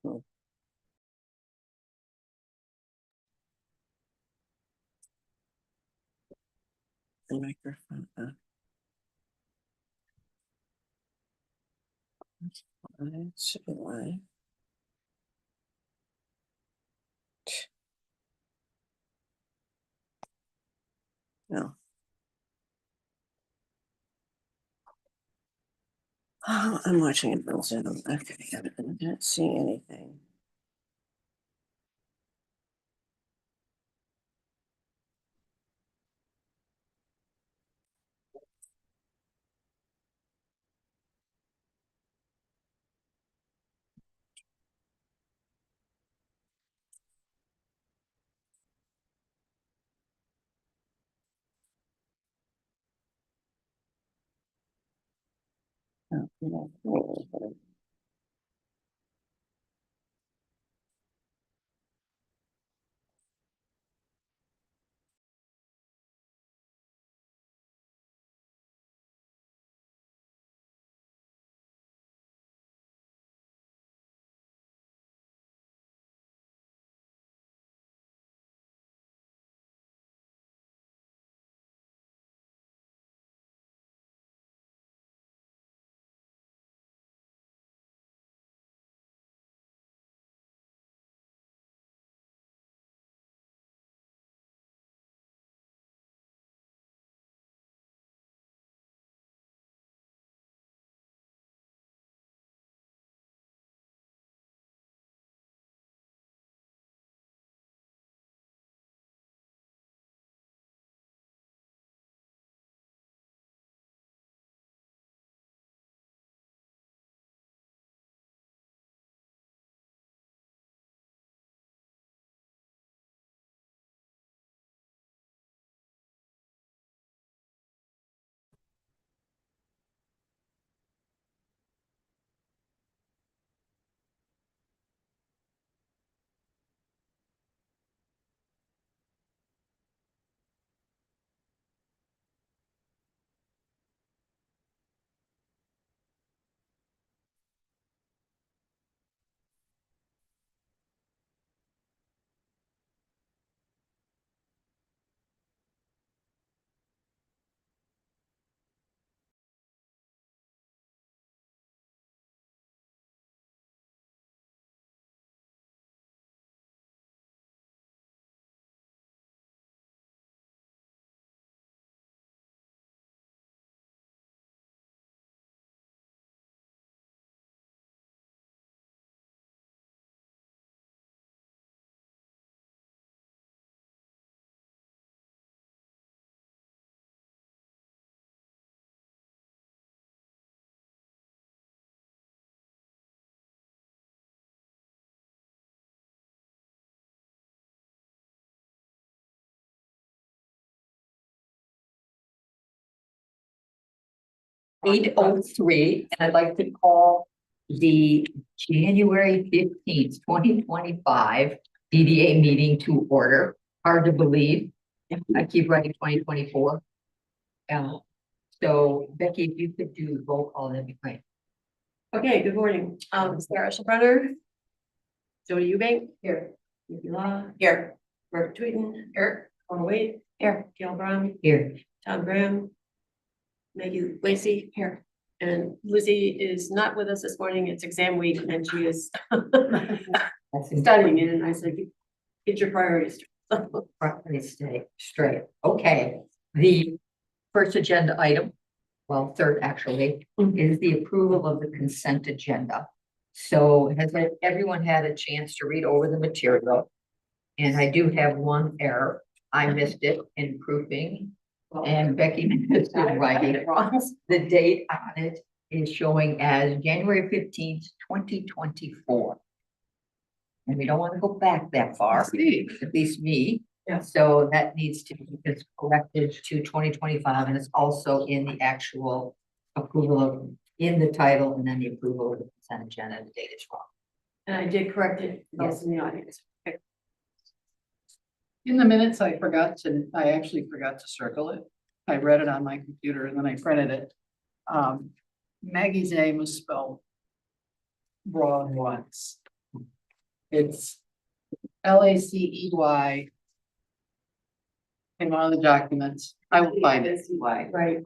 Hmm. The microphone. It should be live. No. Oh, I'm watching it on Zoom. Okay, I didn't see anything. Oh, no. 8:03, and I'd like to call the January 15th, 2025 DDA meeting to order. Hard to believe. I keep writing 2024. So Becky, if you could do the roll call, that'd be great. Okay, good morning. Sarah Schbrunner. Jody Eubank. Here. Nikki Law. Here. Mark Tweeten. Here. Connor Wade. Here. Gail Brown. Here. Tom Graham. Maggie Lacey. Here. And Lizzie is not with us this morning. It's exam week and she is studying, and I said, get your priorities straight. Priorities stay straight. Okay. The first agenda item, well, third actually, is the approval of the consent agenda. So has everyone had a chance to read over the material? And I do have one error. I missed it in proofing. And Becky missed it in writing. The date on it is showing as January 15th, 2024. And we don't want to go back that far, at least me. Yeah. So that needs to be corrected to 2025, and it's also in the actual approval of, in the title, and then the approval of the consent agenda. The date is wrong. And I did correct it. Yes. In the audience. Okay. In the minutes, I actually forgot to circle it. I read it on my computer and then I printed it. Maggie's name was spelled wrong once. It's LACEY. In one of the documents, I will find it. Right.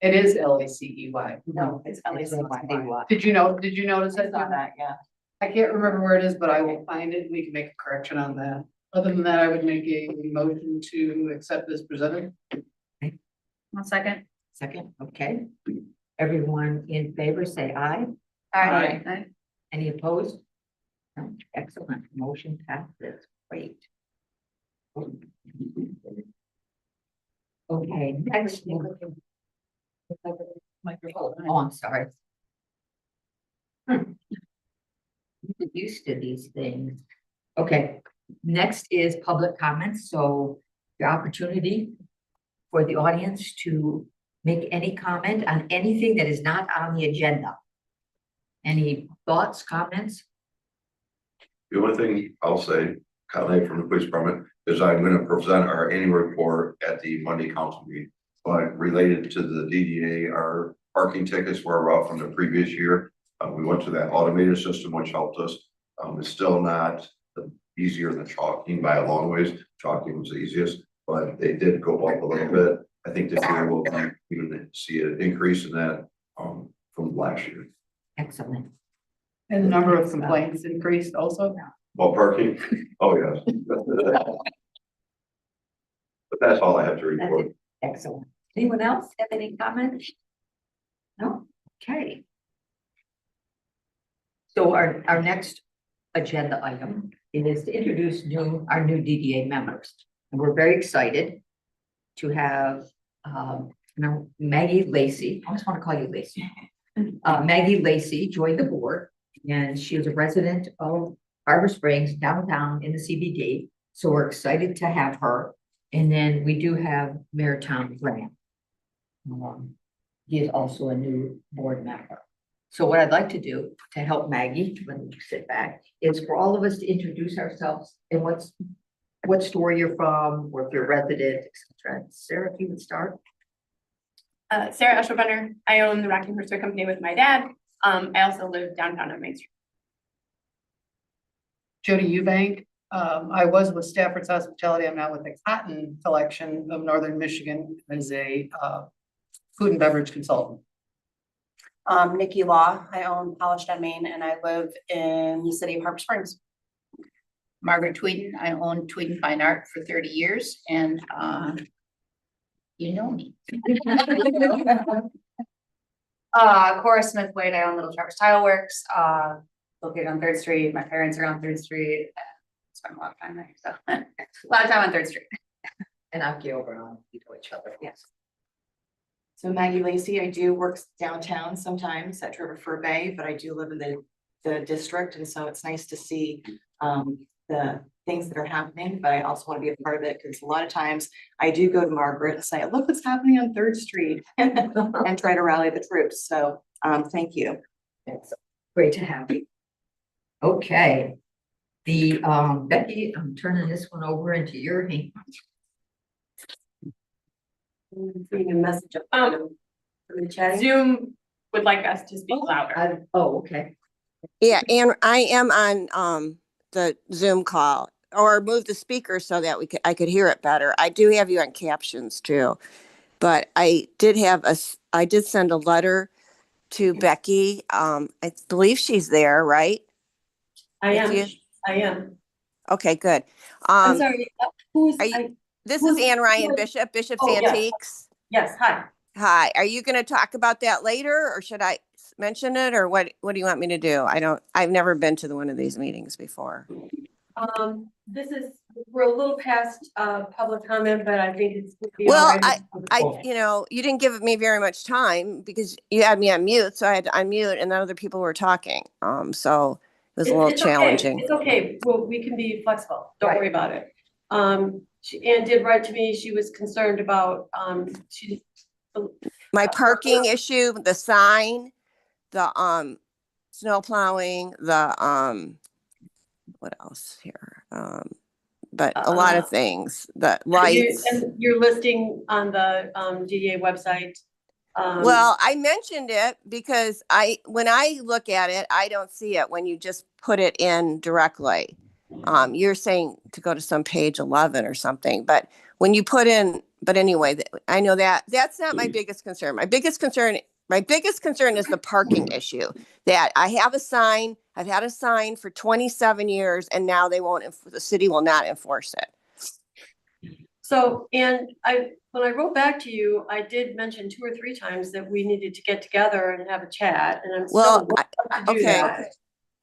It is LACEY. No, it's LACY. Did you notice I that? saw that, yeah. I can't remember where it is, but I will find it. We can make a correction on that. Other than that, I would make a motion to accept this presented. 1 second. Second, okay. Everyone in favor, say aye. Aye. Any opposed? No, excellent, motion passes, great. Okay, next. Oh, I'm sorry. Get used to these things. Okay, next is public comments, so the opportunity for the audience to make any comment on anything that is not on the agenda. Any thoughts, comments? The only thing I'll say, Colleen from the police department, is I'm gonna present our annual report at the Monday council meeting. But related to the DDA, our parking tickets were up from the previous year. We went to that automated system, which helped us. It's still not easier than chalking by a long ways. Chalking was the easiest, but they did go up a little bit. I think this year we'll even see an increase in that from last year. Excellent. And the number of complaints increased also. Well, parking, oh yes. But that's all I have to report. Excellent. Anyone else have any comments? No? Okay. So our next agenda item is to introduce our new DDA members. And we're very excited to have Maggie Lacey. I just want to call you Lacey. Maggie Lacey joined the board, and she is a resident of Harbor Springs downtown in the CBD. So we're excited to have her. And then we do have Mayor Tom Graham. He is also a new board member. So what I'd like to do to help Maggie, when you sit back, is for all of us to introduce ourselves and what store you're from, or if you're a resident, etc. Sarah, if you would start. Sarah Eshelbrenner. I own the Racking Pursuit Company with my dad. I also live downtown on Main Street. Jody Eubank. I was with Stafford's Hospitality. I'm now with the Cotton Collection of Northern Michigan as a food and beverage consultant. Nikki Law. I own Polished on Main and I live in the city of Harbor Springs. Margaret Tweeden. I own Tweeden Fine Art for 30 years and you know me. Cora Smith Wade. I own Little Traverse Tile Works, located on 3rd Street. My parents are on 3rd Street. Spent a lot of time there, so a lot of time on 3rd Street. And I'm Gail Brown. We know each other. Yes. So Maggie Lacey, I do work downtown sometimes at River Bay, but I do live in the district, and so it's nice to see the things that are happening, but I also want to be a part of it because a lot of times I do go to Margaret and say, look what's happening on 3rd Street and try to rally the troops. So thank you. It's great to have you. Okay. The Becky, I'm turning this one over into your hands. Reading a message up from the chat. Zoom would like us to speak louder. Oh, okay. Yeah, and I am on the Zoom call, or move the speaker so that I could hear it better. I do have you on captions too, but I did send a letter to Becky. I believe she's there, right? I am. You? I am. Okay, good. I'm sorry. Who's This is Ann Ryan Bishop, Bishop's Oh, yes. Antiques. Yes. Hi. Hi. Are you going to talk about that later, or should I mention it, or what do you want me to do? I've never been to one of these meetings before. We're a little past public comment, but I think it's. Well, you didn't give me very much time because you had me on mute, so I had to unmute, and then other people were talking. So it was a little challenging. It's okay. Well, we can be flexible. Don't worry about it. Ann did write to me. She was concerned about my parking issue, the sign, the snow plowing, the what else here? But a lot of things, the lights. And you're listing on the DDA website Well, I mentioned it because when I look at it, I don't see it when you just put it in directly. You're saying to go to some page 11 or something, but when you put in, but anyway, I know that's not my biggest concern. My biggest concern is the parking issue, that I have a sign, I've had a sign for 27 years and now the city will not enforce it. So, and when I wrote back to you, I did mention 2 or 3 times that we needed to get together and have a chat, and I'm Well, still willing to do okay. that.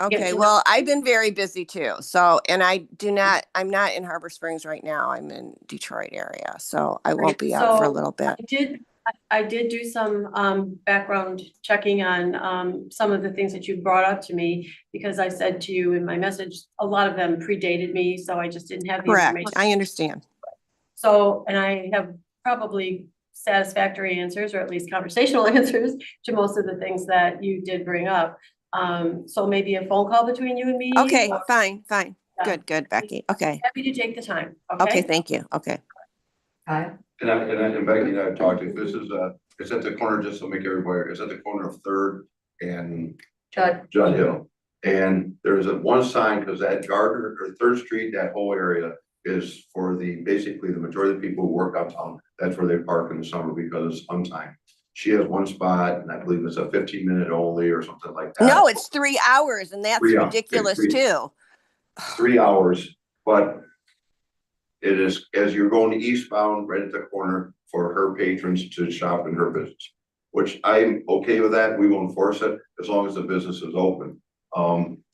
Okay, to well, I've been very busy too. So, and I'm not in Harbor Springs right now. I'm in Detroit area. So I won't be out for a So, little bit. I did do some background checking on some of the things that you brought up to me, because I said to you in my message, a lot of them predated me, so I just didn't have the Correct. information. I understand. So, and I have probably satisfactory answers, or at least conversational answers to most of the things that you did bring up. So maybe a phone call between you and me. Okay, or- fine. Yeah. Good, Becky. Okay. Happy to take the time, Okay, okay? thank you. Okay. Hi. And Becky and I have talked, this is, it's at the corner, just to make everybody, it's at the corner of Third and Judd. Judd Hill. And there's one sign, because that Gardner or Third Street, that whole area is for basically the majority of the people who work uptown. That's where they park in the summer because it's untimed. She has one spot, and I believe it's a 15-minute only or something like that. No, it's 3 hours and that's 3 hours. ridiculous too. 3 hours, but it is, as you're going eastbound, right at the corner for her patrons to shop in her business, which I'm okay with that. We will enforce it as long as the business is open.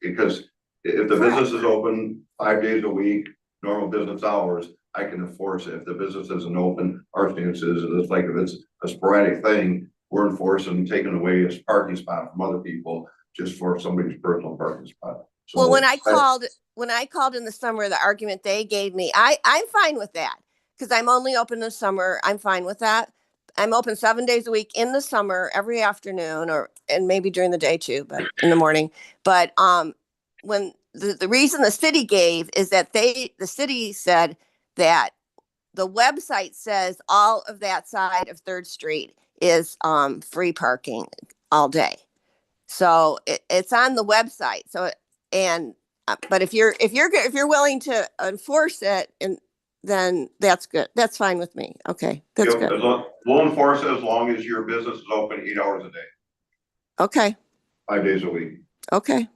Because if the business is open 5 days a week, normal business hours, I can enforce it. If the business isn't open, our stance is, it's like if it's a sporadic thing, we're enforcing taking away a parking spot from other people just for somebody's personal parking spot. So Well, when I called in the summer, the argument they gave me, I'm fine with that because I'm only open in the summer. I'm fine with that. I'm open 7 days a week in the summer, every afternoon, and maybe during the day too, but in the morning. But when the reason the city gave is that the city said that the website says all of that side of Third Street is free parking all day. So it's on the website. So but if you're willing to enforce it, and then that's good. That's fine with me. Okay, that's Yep, good. we'll enforce it as long as your business is open 8 hours a day, Okay, 5 days a week. okay.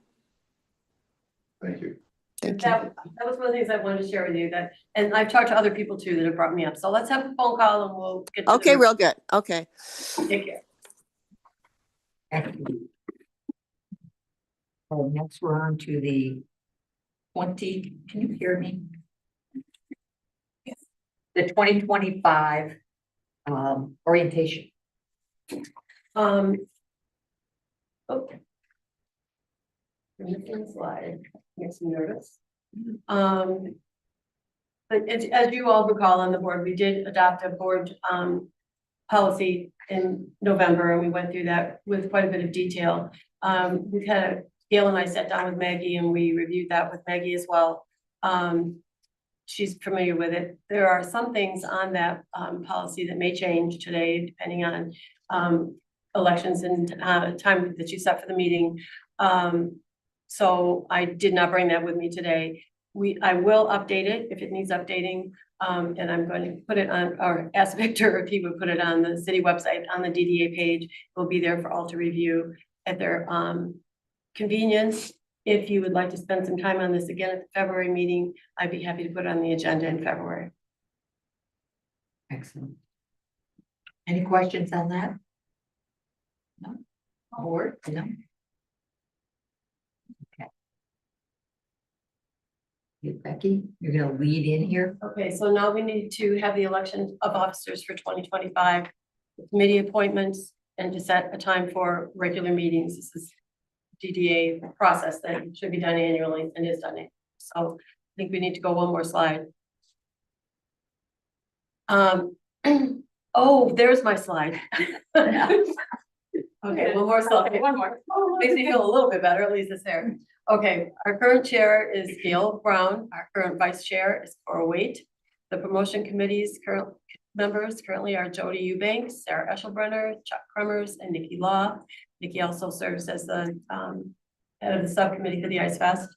Thank you. Thank you. That was one of the things I wanted to share with you, and I've talked to other people too that have brought me up. So let's have a phone call and we'll get to Okay, the- real good. Okay. Take care. Next we're on to the 20, can you hear me? The 2025 orientation. Okay. Missing slide, makes me nervous. But as you all recall on the board, we did adopt a board policy in November, and we went through that with quite a bit of detail. Gail and I sat down with Maggie and we reviewed that with Maggie as well. She's familiar with it. There are some things on that policy that may change today, depending on elections and time that you set for the meeting. So I did not bring that with me today. I will update it if it needs updating. And I'm going to put it on, or ask Victor if he would put it on the city website, on the DDA page. It will be there for all to review at their convenience. If you would like to spend some time on this again at the February meeting, I'd be happy to put it on the agenda in February. Excellent. Any questions on that? No? Board? No? Okay. Becky, you're gonna lead in here. Okay, so now we need to have the election of officers for 2025, committee appointments, and to set a time for regular meetings. This is DDA process that should be done annually and is done annually. So I think we need to go one more slide. Oh, there's my slide. Okay, one more slide. One more. Makes me feel a little bit better, at least it's there. Okay, our current chair is Gail Brown. Our current vice chair is Cora Waite. The promotion committee's current members currently are Jody Eubanks, Sarah Eschelbrenner, Chuck Crummers, and Nikki Law. Nikki also serves as the head of the subcommittee for the Ice Fest.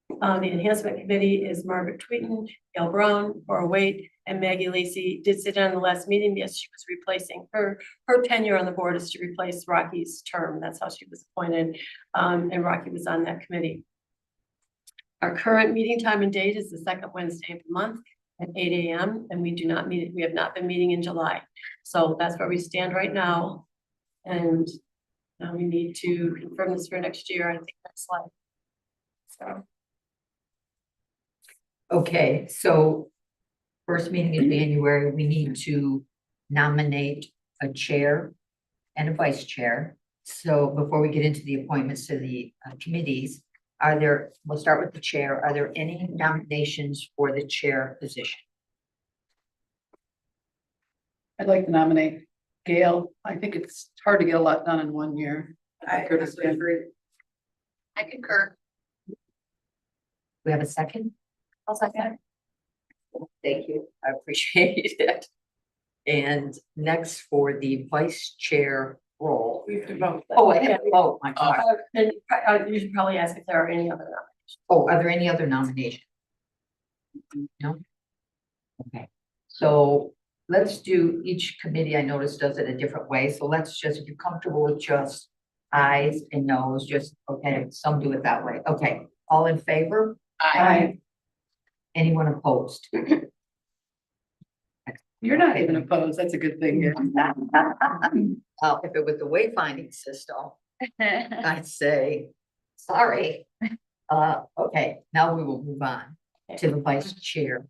The enhancement committee is Margaret Tweeten, Gail Brown, Cora Wade, and Maggie Lacy did sit on the last meeting. Yes, she was replacing her tenure on the board is to replace Rocky's term. That's how she was appointed. And Rocky was on that committee. Our current meeting time and date is the second Wednesday of the month at 8 a.m. and we have not been meeting in July. So that's where we stand right now. And now we need to confirm this for next year. I think that's slide. So. Okay, so first meeting in January, we need to nominate a chair and a vice chair. So before we get into the appointments to the committees, we'll start with the chair. Are there any nominations for the chair position? I'd like to nominate Gail. I think it's hard to get a lot done in 1 year. I agree. I concur. We have a second? I'll second. Thank you. I appreciate it. And next for the vice chair role. We have to vote. Oh, I have to vote, my God. And you should probably ask if there are any other nominations. Oh, are there any other nominations? No? Okay, so let's do each committee, I noticed does it a different way. So let's just, if you're comfortable with just ayes and noes, just, okay, some do it that way. Okay, all in favor? Aye. Anyone opposed? You're not even opposed. That's a good thing. Yeah. If it was the wayfinding system, I'd say, sorry. Okay, now we will move on to the vice chair.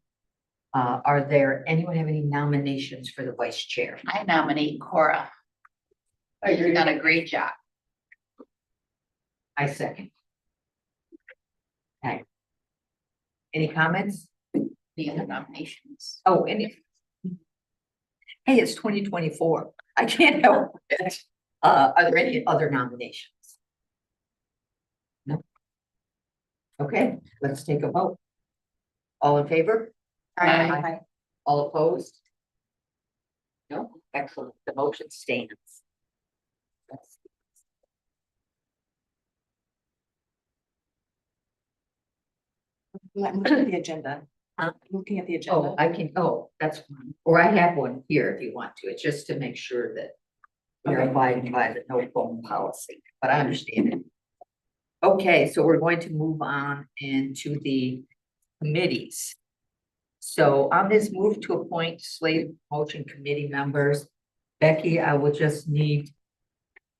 Are there, anyone have any nominations for the vice chair? I nominate Cora. You've done a great job. I second. Okay. Any comments? The other nominations. Oh, any? Hey, it's 2024. I can't help it. Are there any other nominations? No. Okay, let's take a vote. All in favor? Aye. All opposed? No, excellent. The motion stands. I'm looking at the agenda. I'm looking at the agenda. Oh, I can, oh, that's fine. Or I have one here if you want to. It's just to make sure that we're abiding by the no phone policy, but I understand it. Okay, so we're going to move on into the committees. So on this move to appoint slate motion committee members, Becky, I will just need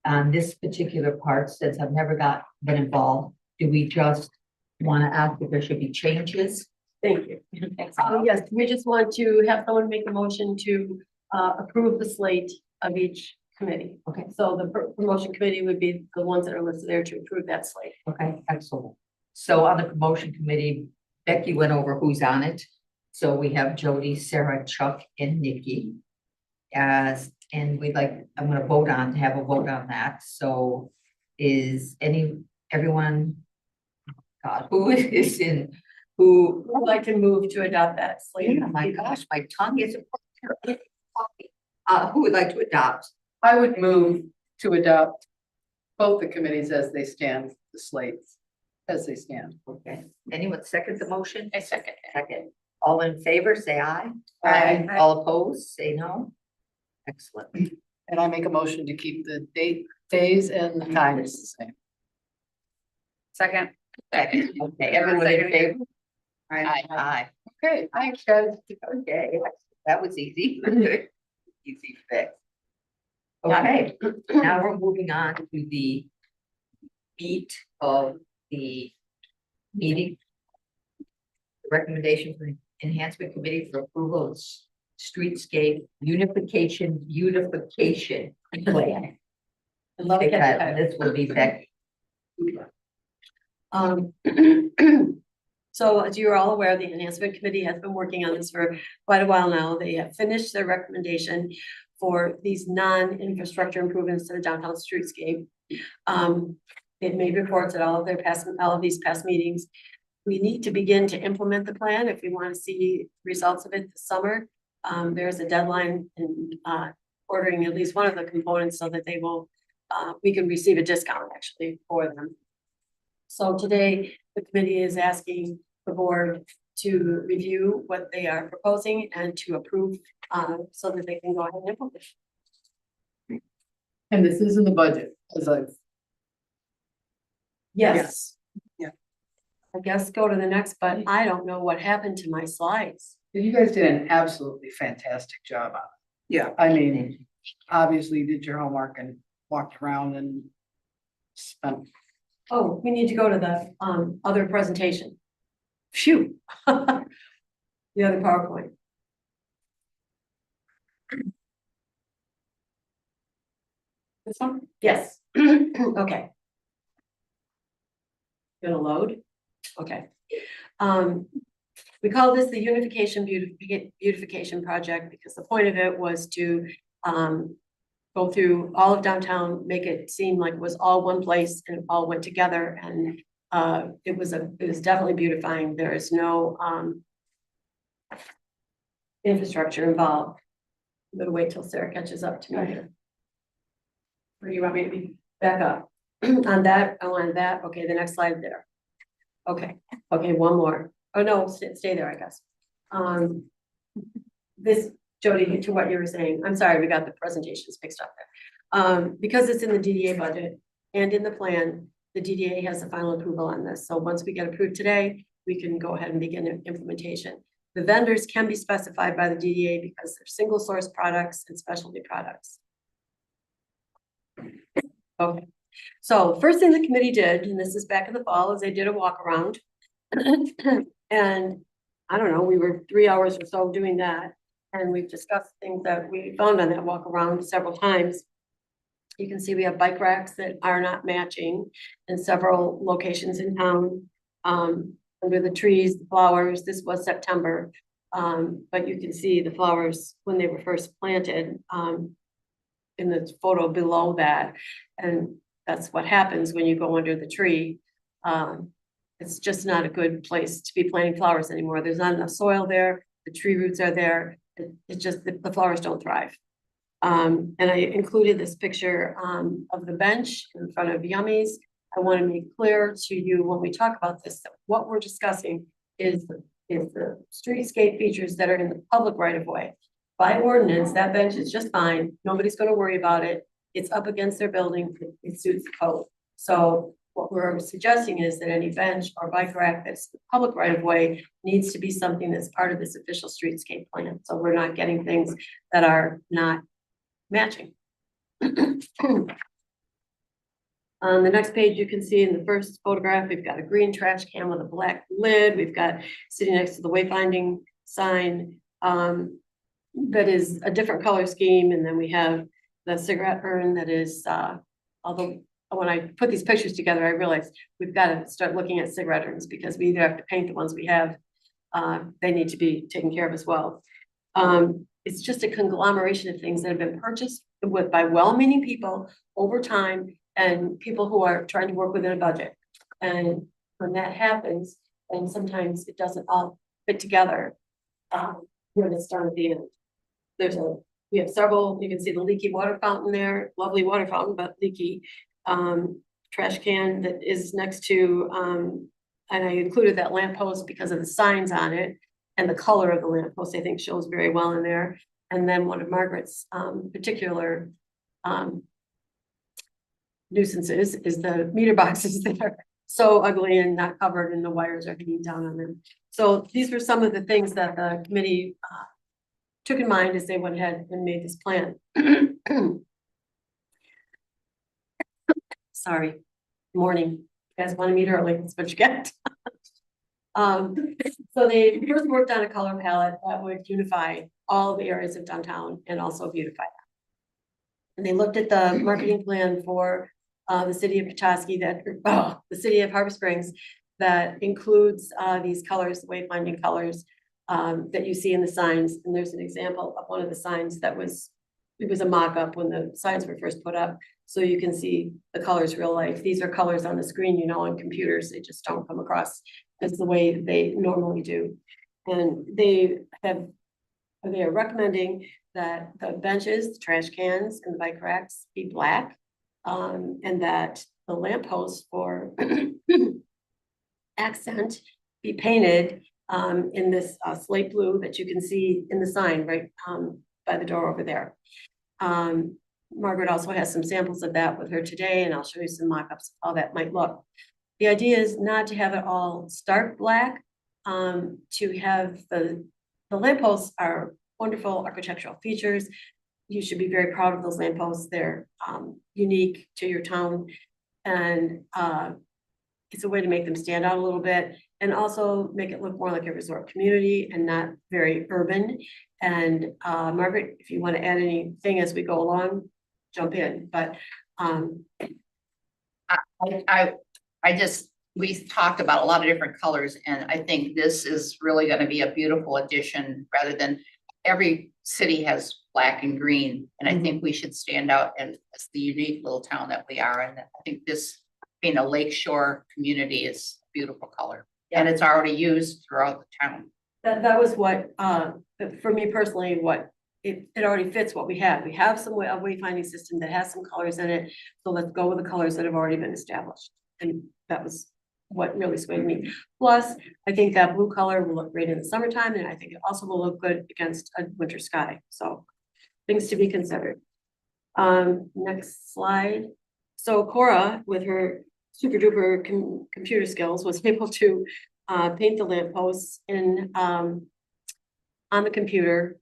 on this particular part, since I've never been involved, do we just want to ask if there should be changes? Thank you. Yes, we just want to have someone make a motion to approve the slate of each committee. Okay. So the promotion committee would be the ones that are listed there to approve that slate. Okay, excellent. So on the promotion committee, Becky went over who's on it. So we have Jody, Sarah, Chuck, and Nikki. And I'm gonna have a vote on that. So everyone, God, who is in, who, I'd like to move to adopt that slate. oh my gosh, my tongue is. Who would like to adopt? I would move to adopt both the committees as they stand, the slates as they stand. Okay, anyone second the motion? I second. Second. All in favor, say aye. Aye. All opposed, say no. Excellent. And I make a motion to keep the days and the times the same. Second. Okay, everyone in favor? Aye. Aye. Okay, thanks, guys. Okay, that was easy. Easy fix. Okay, now we're moving on to the meat of the meeting. The recommendation for the enhancement committee for approval of streetscape unification plan. I love Okay, that. this will be Becky. So as you're all aware, the enhancement committee has been working on this for quite a while now. They have finished their recommendation for these non-infrastructure improvements to the downtown streetscape. They've made reports at all of these past meetings. We need to begin to implement the plan if we want to see results of it this summer. there's a deadline in, ordering at least one of the components so that they will, we can receive a discount actually for them. So today, the committee is asking the board to review what they are proposing and to approve, so that they can go ahead and implement. And this is in the budget, as I've. Yes. Yeah. I guess go to the next, but I don't know what happened to my slides. You guys did an absolutely fantastic job on it. Yeah. I mean, obviously you did your homework and walked around and spent. Oh, we need to go to the, other presentation. Phew. The other PowerPoint. This one? Yes. Okay. Gonna load? Okay. We call this the Unification Beautification Project because the point of it was to, go through all of downtown, make it seem like it was all one place and it all went together, and it was definitely beautifying. There is no infrastructure involved. I'm gonna wait till Sarah catches up to me here. Or do you want me to be back up? On that, I wanted that. Okay, the next slide there. Okay, one more. Oh, no, stay there, I guess. This, Jody, to what you were saying, I'm sorry, we got the presentations mixed up there. Because it's in the DDA budget and in the plan, the DDA has the final approval on this. So once we get approved today, we can go ahead and begin implementation. The vendors can be specified by the DDA because they're single source products and specialty products. Okay, so first thing the committee did, and this is back in the fall, is they did a walk around. And I don't know, we were 3 hours or so doing that. And we've discussed things that we found on that walk around several times. You can see we have bike racks that are not matching in several locations in town. Under the trees, the flowers, this was September. But you can see the flowers when they were first planted, in the photo below that. And that's what happens when you go under the tree. It's just not a good place to be planting flowers anymore. There's not enough soil there. The tree roots are there. It just, the flowers don't thrive. And I included this picture of the bench in front of Yummies. I want to make clear to you when we talk about this, that what we're discussing is the streetscape features that are in the public right of way. By ordinance, that bench is just fine. Nobody's going to worry about it. It's up against their building. It suits the code. So what we're suggesting is that any bench or bike rack that's the public right of way needs to be something that's part of this official streetscape plan. So we're not getting things that are not matching. On the next page, you can see in the first photograph, we've got a green trash can with a black lid. We've got sitting next to the wayfinding sign that is a different color scheme. And then we have the cigarette urn that is, although when I put these pictures together, I realized we've got to start looking at cigarette urns because we either have to paint the ones we have. They need to be taken care of as well. It's just a conglomeration of things that have been purchased by well-meaning people over time and people who are trying to work within a budget. And when that happens, and sometimes it doesn't all fit together, when it's done at the end. We have several, you can see the leaky water fountain there, lovely water fountain, but leaky. Trash can that is next to, and I included that lamppost because of the signs on it and the color of the lamppost, I think shows very well in there. And then one of Margaret's particular nuisances is the meter boxes that are so ugly and not covered and the wires are hanging down on them. So these were some of the things that the committee took in mind as they went ahead and made this plan. Sorry, morning. You guys want to meet early, that's what you get. So they first worked on a color palette that would unify all the areas of downtown and also beautify that. And they looked at the marketing plan for the city of Petoskey the city of Harbor Springs that includes these colors, the wayfinding colors that you see in the signs. And there's an example of one of the signs that it was a mock-up when the signs were first put up. So you can see the colors real life. These are colors on the screen, you know, on computers. They just don't come across as the way they normally do. And they have they are recommending that the benches, the trash cans and the bike racks be black. And that the lampposts for accent be painted in this slate blue that you can see in the sign right by the door over there. Margaret also has some samples of that with her today, and I'll show you some mock-ups of how that might look. The idea is not to have it all stark black, to have the lampposts are wonderful architectural features. You should be very proud of those lampposts. They're unique to your town, and it's a way to make them stand out a little bit and also make it look more like a resort community and not very urban. And Margaret, if you want to add anything as we go along, jump in, but we've talked about a lot of different colors, and I think this is really gonna be a beautiful addition, rather than every city has black and green. And I think we should stand out as the unique little town that we are, and I think this being a lakeshore community is a beautiful color. And it's already used throughout the town. that was what, for me personally, what it already fits what we have. We have a wayfinding system that has some colors in it. So let's go with the colors that have already been established. And that was what really swayed me. Plus, I think that blue color will look great in the summertime, and I think it also will look good against a winter sky. So things to be considered. Next slide. So Cora, with her super duper computer skills, was able to paint the lampposts in on the computer.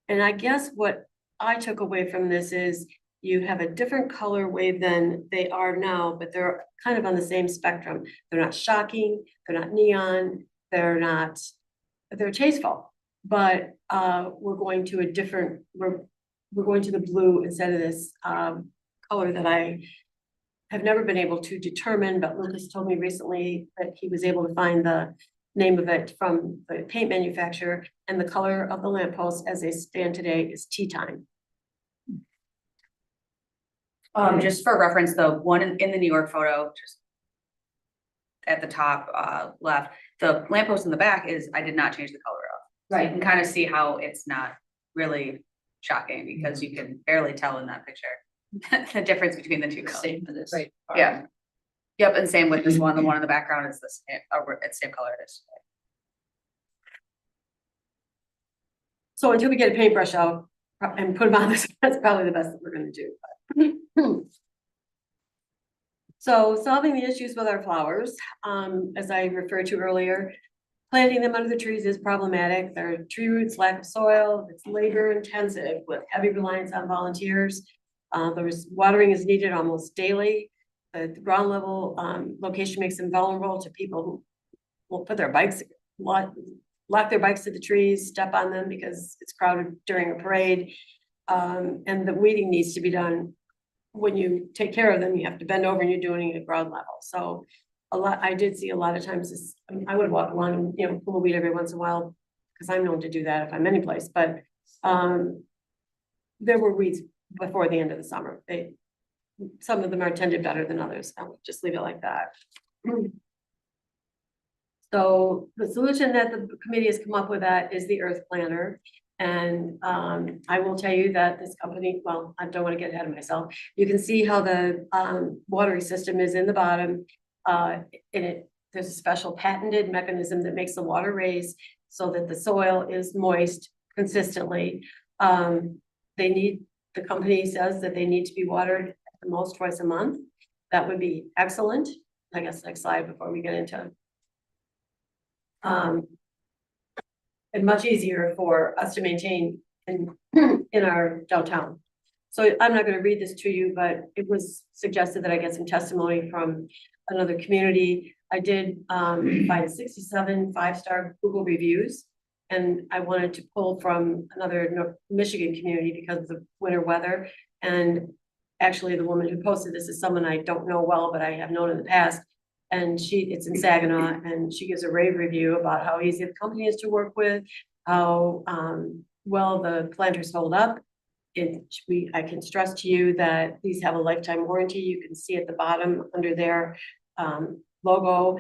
And I guess what I took away from this is you have a different color wave than they are now, but they're kind of on the same spectrum. They're not shocking, they're not neon, they're tasteful. But we're going to we're going to the blue instead of this color that I have never been able to determine, but Lucas told me recently that he was able to find the name of it from the paint manufacturer, and the color of the lampposts as they stand today is tea time. Just for reference, the one in the New York photo, just at the top left, the lamppost in the back I did not change the color of. So you can kind of see how it's not really shocking, because you can barely tell in that picture the difference between the two colors. Same for this. Right. Yeah. Yep, and same with this one. The one in the background is the same, it's same color it is. So until we get a paintbrush out and put them on this, that's probably the best that we're gonna do. So solving the issues with our flowers, as I referred to earlier, planting them under the trees is problematic. There are tree roots, lack of soil, it's labor intensive with heavy reliance on volunteers. Watering is needed almost daily. The ground level location makes them vulnerable to people who will put their bikes, lock their bikes to the trees, step on them because it's crowded during a parade. And the weeding needs to be done. When you take care of them, you have to bend over and you're doing it at ground level. So I did see a lot of times I would walk along and, pull a weed every once in a while, because I'm known to do that if I'm any place, but there were weeds before the end of the summer. Some of them are tended better than others. I'll just leave it like that. So the solution that the committee has come up with that is the earth planter. And I will tell you that this company, well, I don't want to get ahead of myself. You can see how the watering system is in the bottom. There's a special patented mechanism that makes the water raise so that the soil is moist consistently. The company says that they need to be watered at the most twice a month. That would be excellent. I guess next slide before we get into and much easier for us to maintain in our downtown. So I'm not going to read this to you, but it was suggested that I get some testimony from another community. I did find 67 5-star Google reviews, and I wanted to pull from another Michigan community because of the winter weather. And actually the woman who posted this is someone I don't know well, but I have known in the past. And it's in Saginaw, and she gives a rave review about how easy the company is to work with, how well the planters hold up. I can stress to you that these have a lifetime warranty. You can see at the bottom under their logo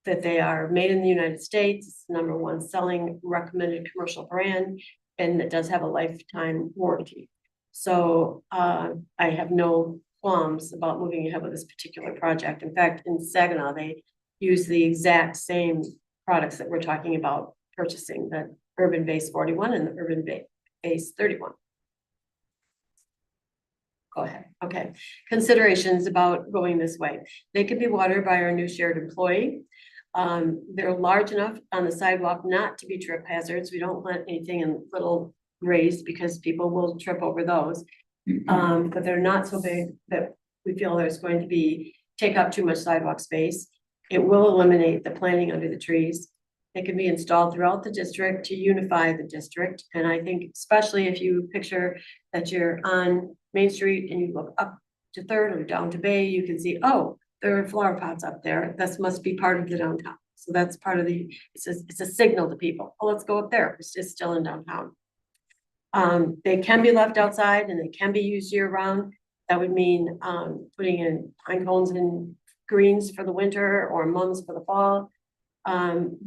that they are made in the United States. It's the #1 selling recommended commercial brand. and it does have a lifetime warranty. So, I have no qualms about moving ahead with this particular project. In fact, in Saginaw, they use the exact same products that we're talking about purchasing, the Urban Base 41 and the Urban Base 31. Go ahead. Okay. Considerations about going this way. They could be watered by our new shared employee. They're large enough on the sidewalk not to be trip hazards. We don't want anything in little raised because people will trip over those. But they're not so big that we feel there's going to be, take up too much sidewalk space. It will eliminate the planting under the trees. They can be installed throughout the district to unify the district. And I think especially if you picture that you're on Main Street and you look up to Third or down to Bay, you can see, oh, there are flower pots up there. This must be part of the downtown. So that's part of the, it's a signal to people. Oh, let's go up there. It's still in downtown. They can be left outside and they can be used year round. That would mean putting in pine cones and greens for the winter or mums for the fall.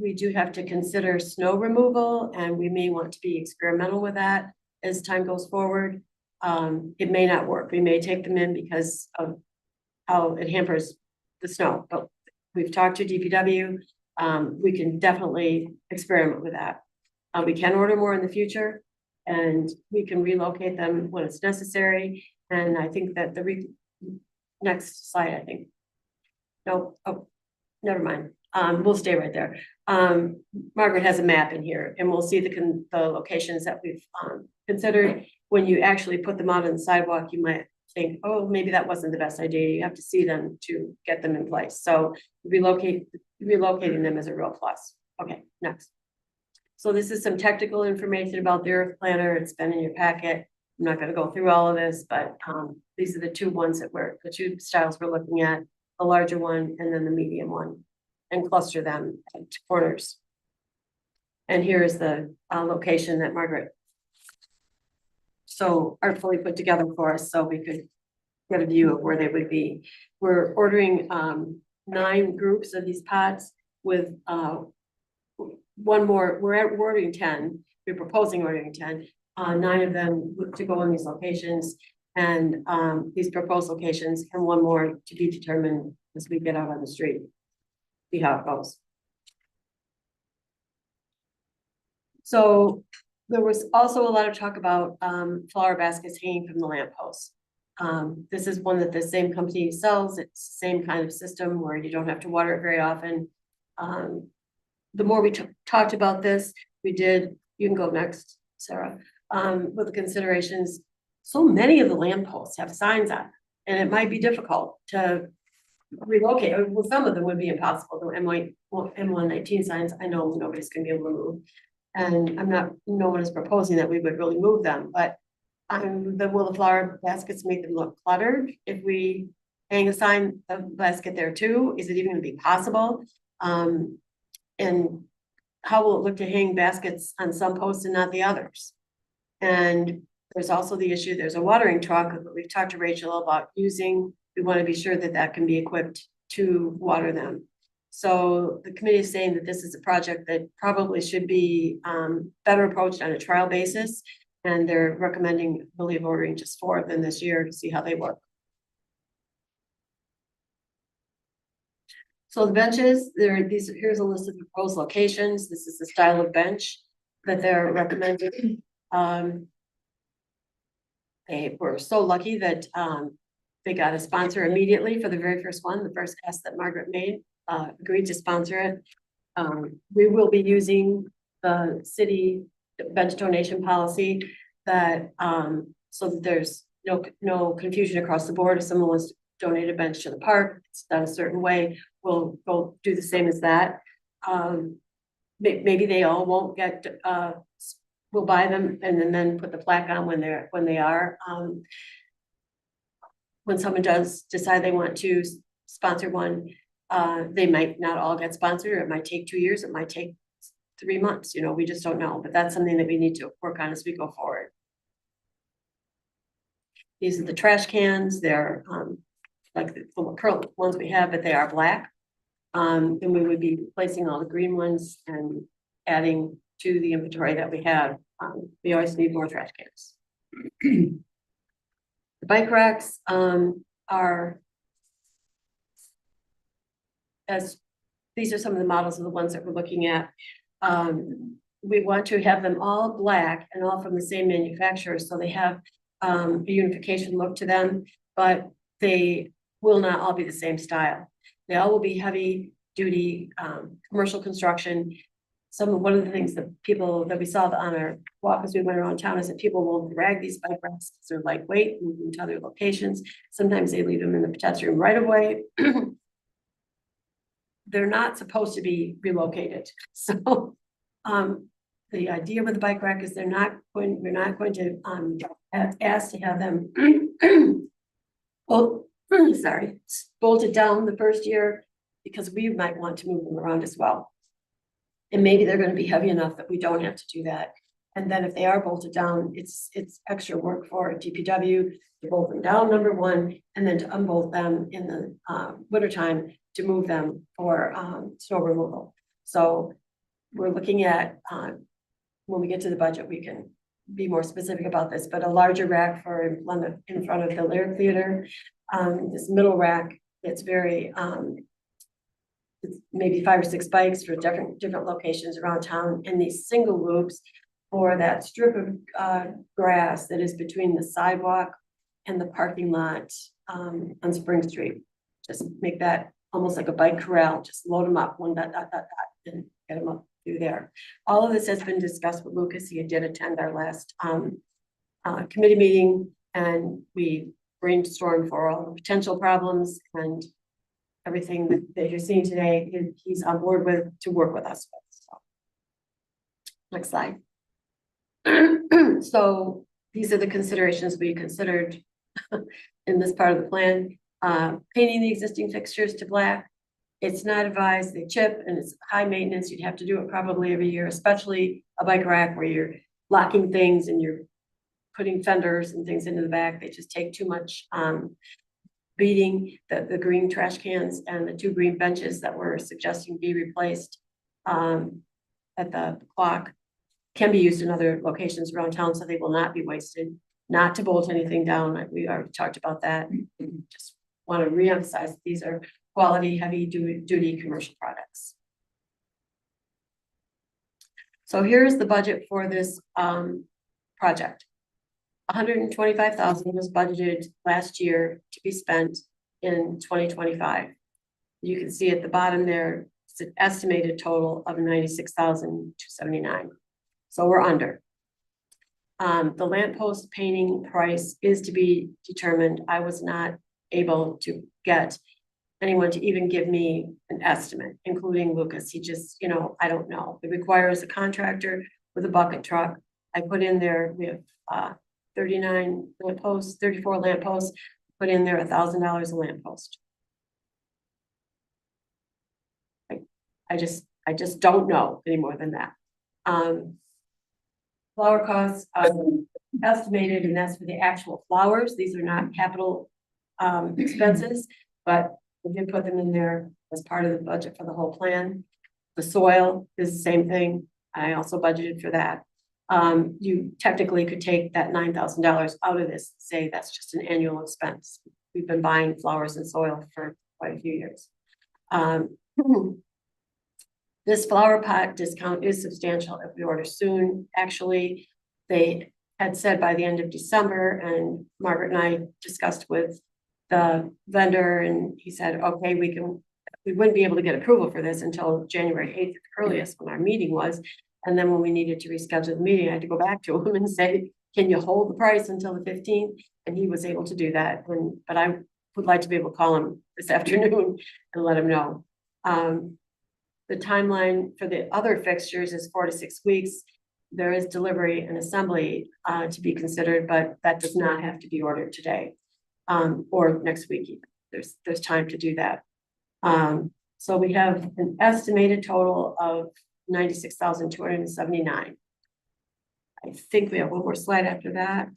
We do have to consider snow removal and we may want to be experimental with that as time goes forward. It may not work. We may take them in because of how it hampers the snow, but we've talked to DPW. We can definitely experiment with that. We can order more in the future and we can relocate them when it's necessary. And I think that the next slide, I think. No, oh, never mind. We'll stay right there. Margaret has a map in here and we'll see the locations that we've considered. When you actually put them out on the sidewalk, you might think, oh, maybe that wasn't the best idea. You have to see them to get them in place. So relocating them is a real plus. Okay, next. So this is some technical information about the Earth Planner. It's been in your packet. I'm not going to go through all of this, but these are the two ones that the two styles we're looking at, the larger one and then the medium one, and cluster them at corners. And here is the location that Margaret so artfully put together for us so we could get a view of where they would be. We're ordering 9 groups of these pots with one more. We're ordering 10. We're proposing ordering 10. 9 of them to go in these locations and these proposed locations and one more to be determined as we get out on the street. See how it goes. So there was also a lot of talk about flower baskets hanging from the lampposts. This is one that the same company sells. It's the same kind of system where you don't have to water it very often. The more we talked about this, we did, you can go next, Sarah, with the considerations. So many of the lampposts have signs on, and it might be difficult to relocate. Well, some of them would be impossible. The M119 signs, I know nobody's gonna be able to move. And no one is proposing that we would really move them, but will the flower baskets make them look cluttered if we hang a sign of basket there too? Is it even gonna be possible? And how will it look to hang baskets on some posts and not the others? And there's also the issue, there's a watering truck that we've talked to Rachel about using. We want to be sure that that can be equipped to water them. So the committee is saying that this is a project that probably should be better approached on a trial basis. And they're recommending, I believe, ordering just 4 of them this year to see how they work. So the benches, here's a list of proposed locations. This is the style of bench that they're recommending. They were so lucky that they got a sponsor immediately for the very first one, the first ask that Margaret made, agreed to sponsor it. We will be using the city bench donation policy that so that there's no confusion across the board. If someone wants to donate a bench to the park, it's done a certain way, we'll do the same as that. Maybe they all won't get we'll buy them and then put the plaque on when they are. When someone does decide they want to sponsor one, they might not all get sponsored, or it might take 2 years, it might take 3 months, we just don't know, but that's something that we need to work on as we go forward. These are the trash cans. They're like the current ones we have, but they are black. And we would be replacing all the green ones and adding to the inventory that we have We always need more trash cans. The bike racks, are as, these are some of the models of the ones that we're looking at. We want to have them all black and all from the same manufacturer, so they have a unification look to them, but they will not all be the same style. They all will be heavy duty, commercial construction. One of the things that people that we saw on our walk as we went around town is that people will drag these bike racks because they're lightweight, move them to other locations. Sometimes they leave them in the pedestrian right of way. They're not supposed to be relocated. So, the idea with the bike rack is we're not going to, ask to have them, well, sorry, bolted down the first year because we might want to move them around as well. And maybe they're gonna be heavy enough that we don't have to do that. And then if they are bolted down, it's extra work for DPW to bolt them down, number one, and then to unbolt them in the wintertime to move them for snow removal. So we're looking at, when we get to the budget, we can be more specific about this, but a larger rack for in front of the Lyric Theater. This middle rack, it's very, it's maybe 5 or 6 bikes for different locations around town, and these single loops for that strip of grass that is between the sidewalk and the parking lot on Spring Street. Just make that almost like a bike corral, just load them up, one dot, and get them up through there. All of this has been discussed with Lucas. He did attend our last committee meeting, and we brainstormed for all the potential problems and everything that you're seeing today. He's on board with to work with us with. So. Next slide. So these are the considerations we considered in this part of the plan. Painting the existing fixtures to black. It's not advised, they chip, and it's high maintenance. You'd have to do it probably every year, especially a bike rack where you're locking things and you're putting fenders and things into the back. They just take too much beating. The green trash cans and the 2 green benches that we're suggesting be replaced at the clock can be used in other locations around town, so they will not be wasted. Not to bolt anything down. We already talked about that. Just want to reemphasize that these are quality, heavy duty commercial products. So here's the budget for this project. $125,000 was budgeted last year to be spent in 2025. You can see at the bottom there, it's an estimated total of $96,279. So we're under. The lamppost painting price is to be determined. I was not able to get anyone to even give me an estimate, including Lucas. He just, I don't know. It requires a contractor with a bucket truck. I put in there, we have 39 lampposts, 34 lampposts, put in there $1,000 a lamppost. I just don't know any more than that. Flower costs estimated, and that's for the actual flowers. These are not capital expenses, but we did put them in there as part of the budget for the whole plan. The soil is the same thing. I also budgeted for that. You technically could take that $9,000 out of this, say that's just an annual expense. We've been buying flowers and soil for quite a few years. This flower pot discount is substantial if we order soon. Actually, they had said by the end of December, and Margaret and I discussed with the vendor, and he said, okay, we wouldn't be able to get approval for this until January 8th at the earliest, when our meeting was. And then when we needed to reschedule the meeting, I had to go back to him and say, can you hold the price until the 15th? And he was able to do that. But I would like to be able to call him this afternoon and let him know. The timeline for the other fixtures is 4 to 6 weeks. There is delivery and assembly to be considered, but that does not have to be ordered today or next week even. There's time to do that. So we have an estimated total of $96,279. I think we have one more slide after that.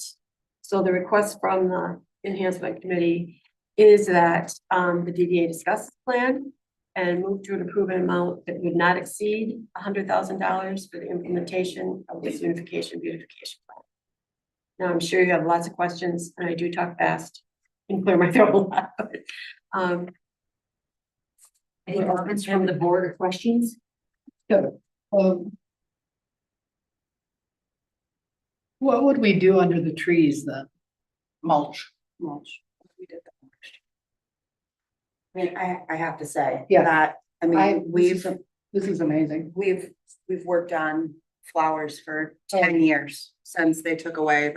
So the request from the enhancement committee is that the DDA discuss the plan and move to approve an amount that would not exceed $100,000 for the implementation of this unification beautification plan. Now, I'm sure you have lots of questions, and I do talk fast and clear my throat a lot, but, Any comments from the board or questions? Um, What would we do under the trees then? Mulch. Mulch. We did that. I mean, I have to say. Yeah. That, I mean, This is amazing. we've worked on flowers for 10 years since they took away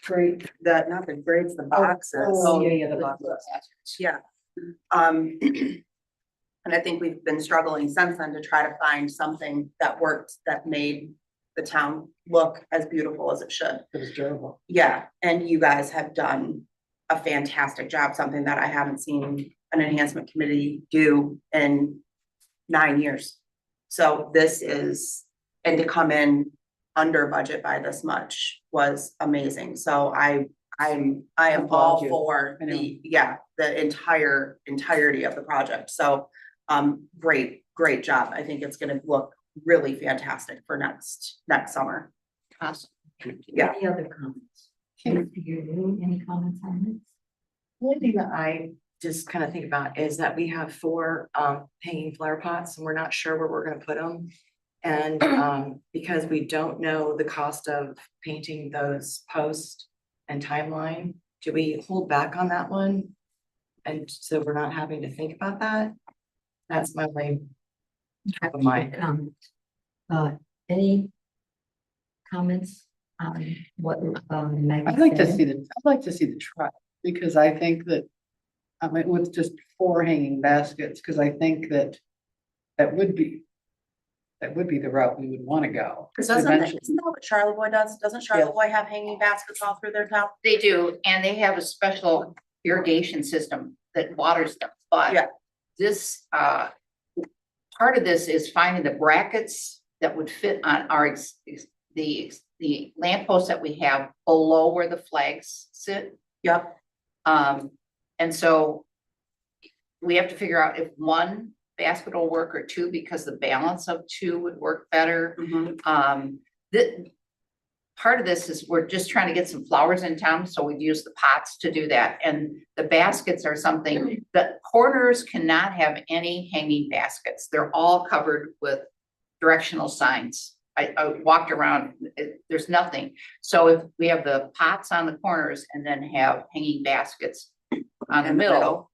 Great. not the grades, the boxes. Oh, yeah, the boxes. Yeah. And I think we've been struggling since then to try to find something that worked, that made the town look as beautiful as it should. It was terrible. Yeah, and you guys have done a fantastic job, something that I haven't seen an enhancement committee do in 9 years. So this is, and to come in under budget by this much was amazing. So I am all Applaud you. for I know. the entirety of the project. So great job. I think it's gonna look really fantastic for next summer. Awesome. Yeah. Any other comments? Any comments on this? One thing that I just kind of think about is that we have 4 hanging flower pots and we're not sure where we're gonna put them. And because we don't know the cost of painting those posts and timeline, do we hold back on that one? And so we're not having to think about that? That's my only top of mind. Any comments on what Maggie I'd like to said? see the trial, because I think that, I mean, with just 4 hanging baskets, because I think that would be the route we would want to go. Because isn't eventually. that what Charlevoix does? Doesn't Charlevoix have hanging baskets all through their town? They do, and they have a special irrigation system that waters them, but Yeah. this, part of this is finding the brackets that would fit on our, the lampposts that we have below where the flags sit. Yep. And so we have to figure out if 1 basket will work or 2, because the balance of 2 would work better. Part of this is we're just trying to get some flowers in town, so we've used the pots to do that. And the baskets are something, the corners cannot have any hanging baskets. They're all covered with directional signs. I walked around, there's nothing. So if we have the pots on the corners and then have hanging baskets on the middle,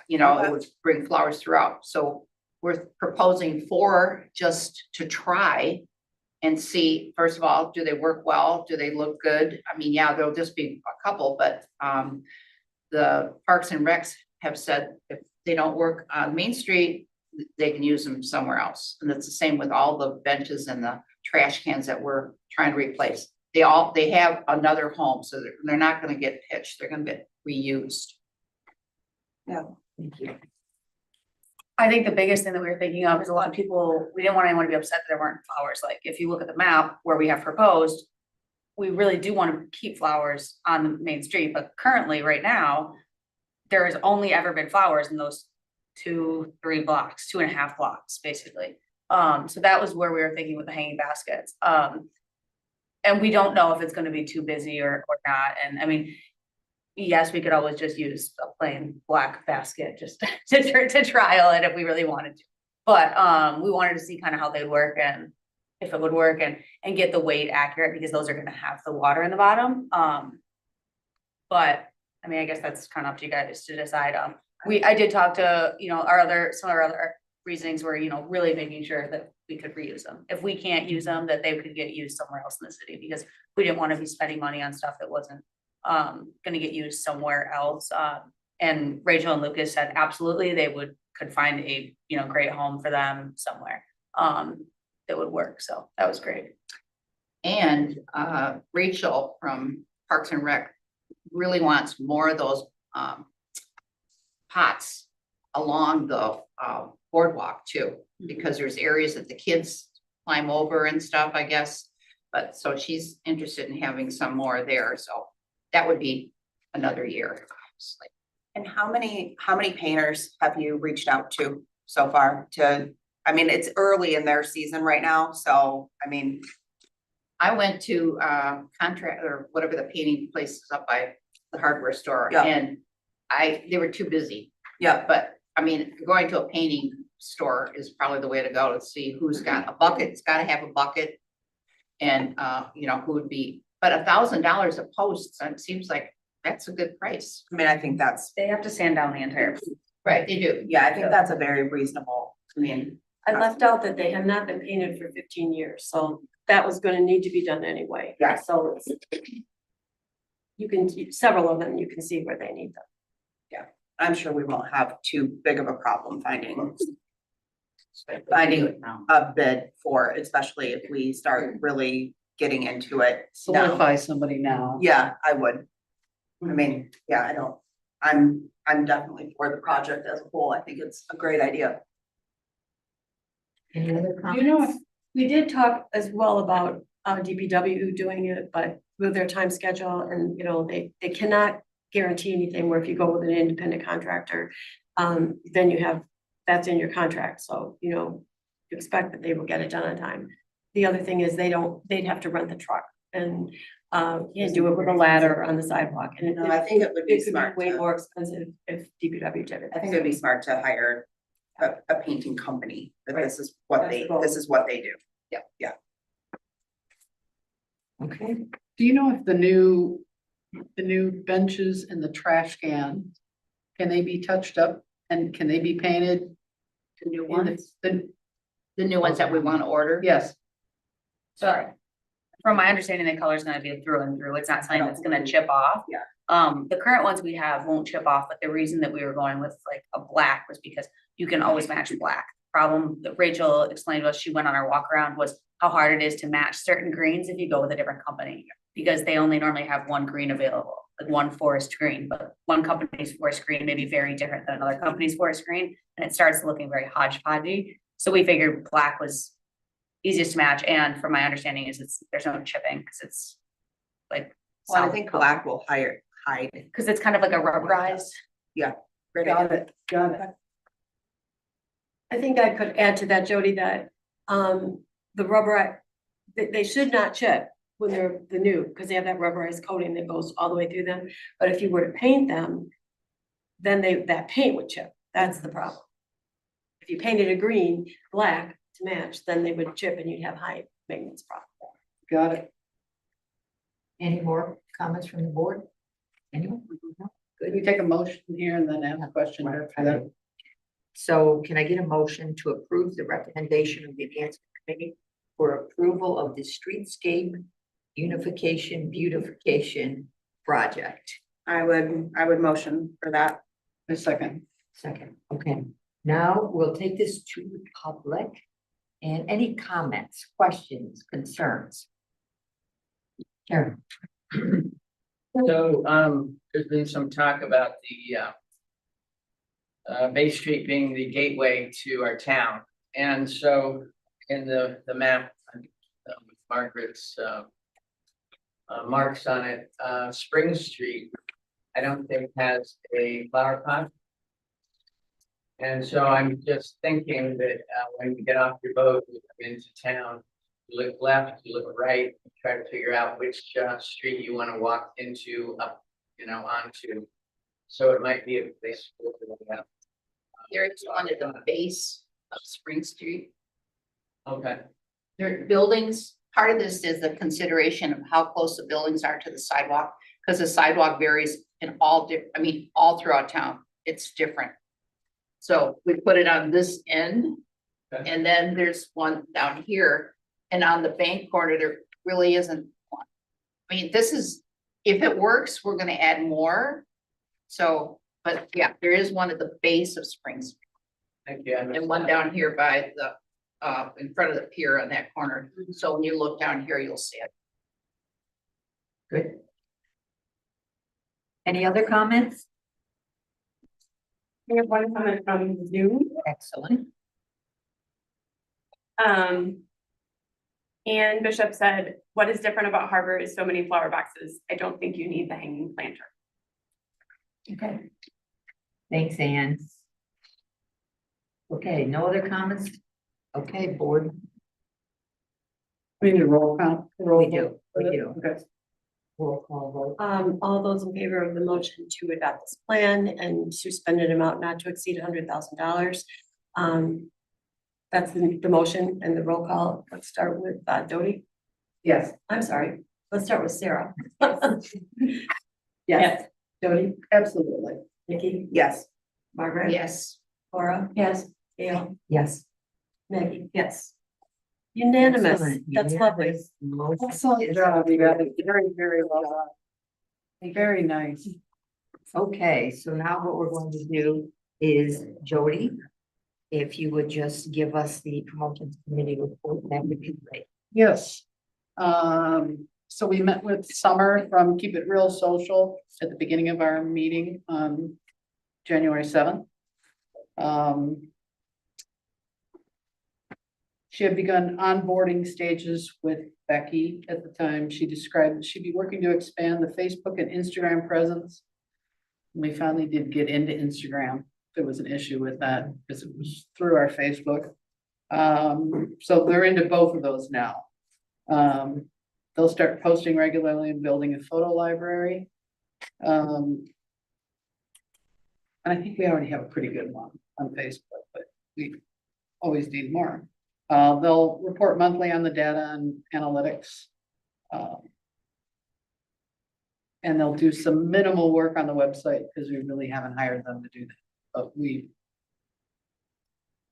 it would bring flowers throughout. So we're proposing 4 just to try and see, first of all, do they work well? Do they look good? I mean, yeah, there'll just be a couple, but the Parks and Recs have said if they don't work on Main Street, they can use them somewhere else. And it's the same with all the benches and the trash cans that we're trying to replace. They have another home, so they're not gonna get pitched, they're gonna get reused. Yeah. Thank you. I think the biggest thing that we were thinking of is a lot of people, we didn't want anyone to be upset that there weren't flowers. Like if you look at the map where we have proposed, we really do want to keep flowers on the main street, but currently right now, there has only ever been flowers in those 2-3 blocks, 2.5 blocks, basically. So that was where we were thinking with the hanging baskets. And we don't know if it's going to be too busy or not. And I mean, yes, we could always just use a plain black basket just to trial it if we really wanted to. But we wanted to see kind of how they'd work and if it would work and get the weight accurate, because those are gonna have the water in the bottom. But I mean, I guess that's kind of up to you guys to decide. I did talk to, some of our other reasonings were, really making sure that we could reuse them. If we can't use them, that they could get used somewhere else in the city, because we didn't want to be spending money on stuff that wasn't gonna get used somewhere else. And Rachel and Lucas said absolutely they could find a great home for them somewhere that would work. So that was great. And Rachel from Parks and Rec really wants more of those pots along the boardwalk too, because there's areas that the kids climb over and stuff, I guess. But so she's interested in having some more there. So that would be another year, obviously. And how many painters have you reached out to so far I mean, it's early in their season right now, so, I mean, I went to contract or whatever the painting place is up by the hardware store Yeah. and they were too busy. yeah, But I mean, going to a painting store is probably the way to go to see who's got a bucket. It's gotta have a bucket. And you know, who would be, but $1,000 a post, it seems like that's a good price. I mean, I think that's, They have to sand down the entire. Right, they do. yeah, I think that's a very reasonable, I mean, I left out that they have not been painted for 15 years, so that was gonna need to be done anyway. Yeah. So it's. You can, several of them, you can see where they need them. I'm sure we won't have too big of a problem finding Now. a bid for, especially if we start really getting into it. now. Solidify somebody now. Yeah, I would. I mean, yeah, I'm definitely for the project as a whole. I think it's a great idea. Any other You know, comments? we did talk as well about DPW doing it, but with their time schedule and, you know, they cannot guarantee anything where if you go with an independent contractor, then you have, that's in your contract, so, you know, you expect that they will get it done on time. The other thing is they'd have to rent the truck and you can't do it with a ladder on the sidewalk. And No, I think it would be it could smart Way to- more expensive if DPW did it. I think it'd be smart to hire a painting company, that this is what That's the goal. this is what they do. Okay, Do you know if the new benches and the trash can, can they be touched up and can they be painted? The new in ones, the- the new ones that we want to order. Yes, Sorry. From my understanding, the color's gonna be through and through. It's not something that's gonna chip off. Yeah. The current ones we have won't chip off, but the reason that we were going with like a black was because you can always match black. Problem that Rachel explained to us, she went on our walk around, was how hard it is to match certain greens if you go with a different company. Because they only normally have one green available, like one forest green, but one company's forest green may be very different than another company's forest green. And it starts looking very hodgepodgey. So we figured black was easiest to match, and from my understanding is there's no chipping, because it's like. Well, I think black will hide. Because it's kind of like a rubberized. got it. I think I could add to that, Jody, that the rubber, they should not chip when they're the new, because they have that rubberized coating that goes all the way through them. But if you were to paint them, then that paint would chip. That's the problem. If you painted a green, black to match, then they would chip and you'd have high maintenance problem. Got it. any more comments from the board? Anyone? No? Could we take a motion here and then ask a question after that? So can I get a motion to approve the recommendation of the advancement committee for approval of the streetscape unification beautification project? I would motion for that. A second. Second, okay. Now we'll take this to the public. And any comments, questions, concerns? Karen? So, there's been some talk about the Bay Street being the gateway to our town. And so in the map, with Margaret's marks on it, Spring Street, I don't think has a flower pot. And so I'm just thinking that when you get off your boat, you come into town, you look left, you look right, you try to figure out which street you want to walk into, up, onto. So it might be a place for that. There is one at the base of Spring Street. Okay, There are buildings, part of this is the consideration of how close the buildings are to the sidewalk, because the sidewalk varies in all throughout town, it's different. So we put it on this end, Okay. and then there's one down here, and on the bank corner, there really isn't one. I mean, this is, if it works, we're gonna add more. So, but yeah, there is one at the base of Spring Street. thank you. I missed And one that. down here by the, in front of the pier on that corner. So when you look down here, you'll see it. Good. Any other comments? We have one comment from Zoom. Excellent. Ann Bishop said, what is different about Harbor is so many flower boxes. I don't think you need the hanging planter. Okay. Thanks, Ann. Okay, no other comments? Okay, board, We need a roll count. We do, we do. Okay. roll call vote. All those in favor of the motion to adopt this plan and suspend an amount not to exceed $100,000. That's the motion and the roll call. Let's start with Dodie. Yes. I'm sorry. Let's start with Sarah. Yes, Jody, absolutely. Nikki, Yes. Margaret. Yes. Laura. Yes. Gail, Yes. Maggie. Yes. Unanimous. Excellent. That's lovely. Unanimous. Motion Excellent is job, you guys. approved. Very, very well done. Very nice. Okay, so now what we're going to do is Jody, if you would just give us the promotions committee report, that would be great. Yes. So we met with Summer from Keep It Real Social at the beginning of our meeting on January 7th. She had begun onboarding stages with Becky at the time. She described that she'd be working to expand the Facebook and Instagram presence. We finally did get into Instagram. There was an issue with that because it was through our Facebook. So they're into both of those now. They'll start posting regularly and building a photo library. And I think we already have a pretty good one on Facebook, but we always need more. They'll report monthly on the data and analytics. And they'll do some minimal work on the website because we really haven't hired them to do that. But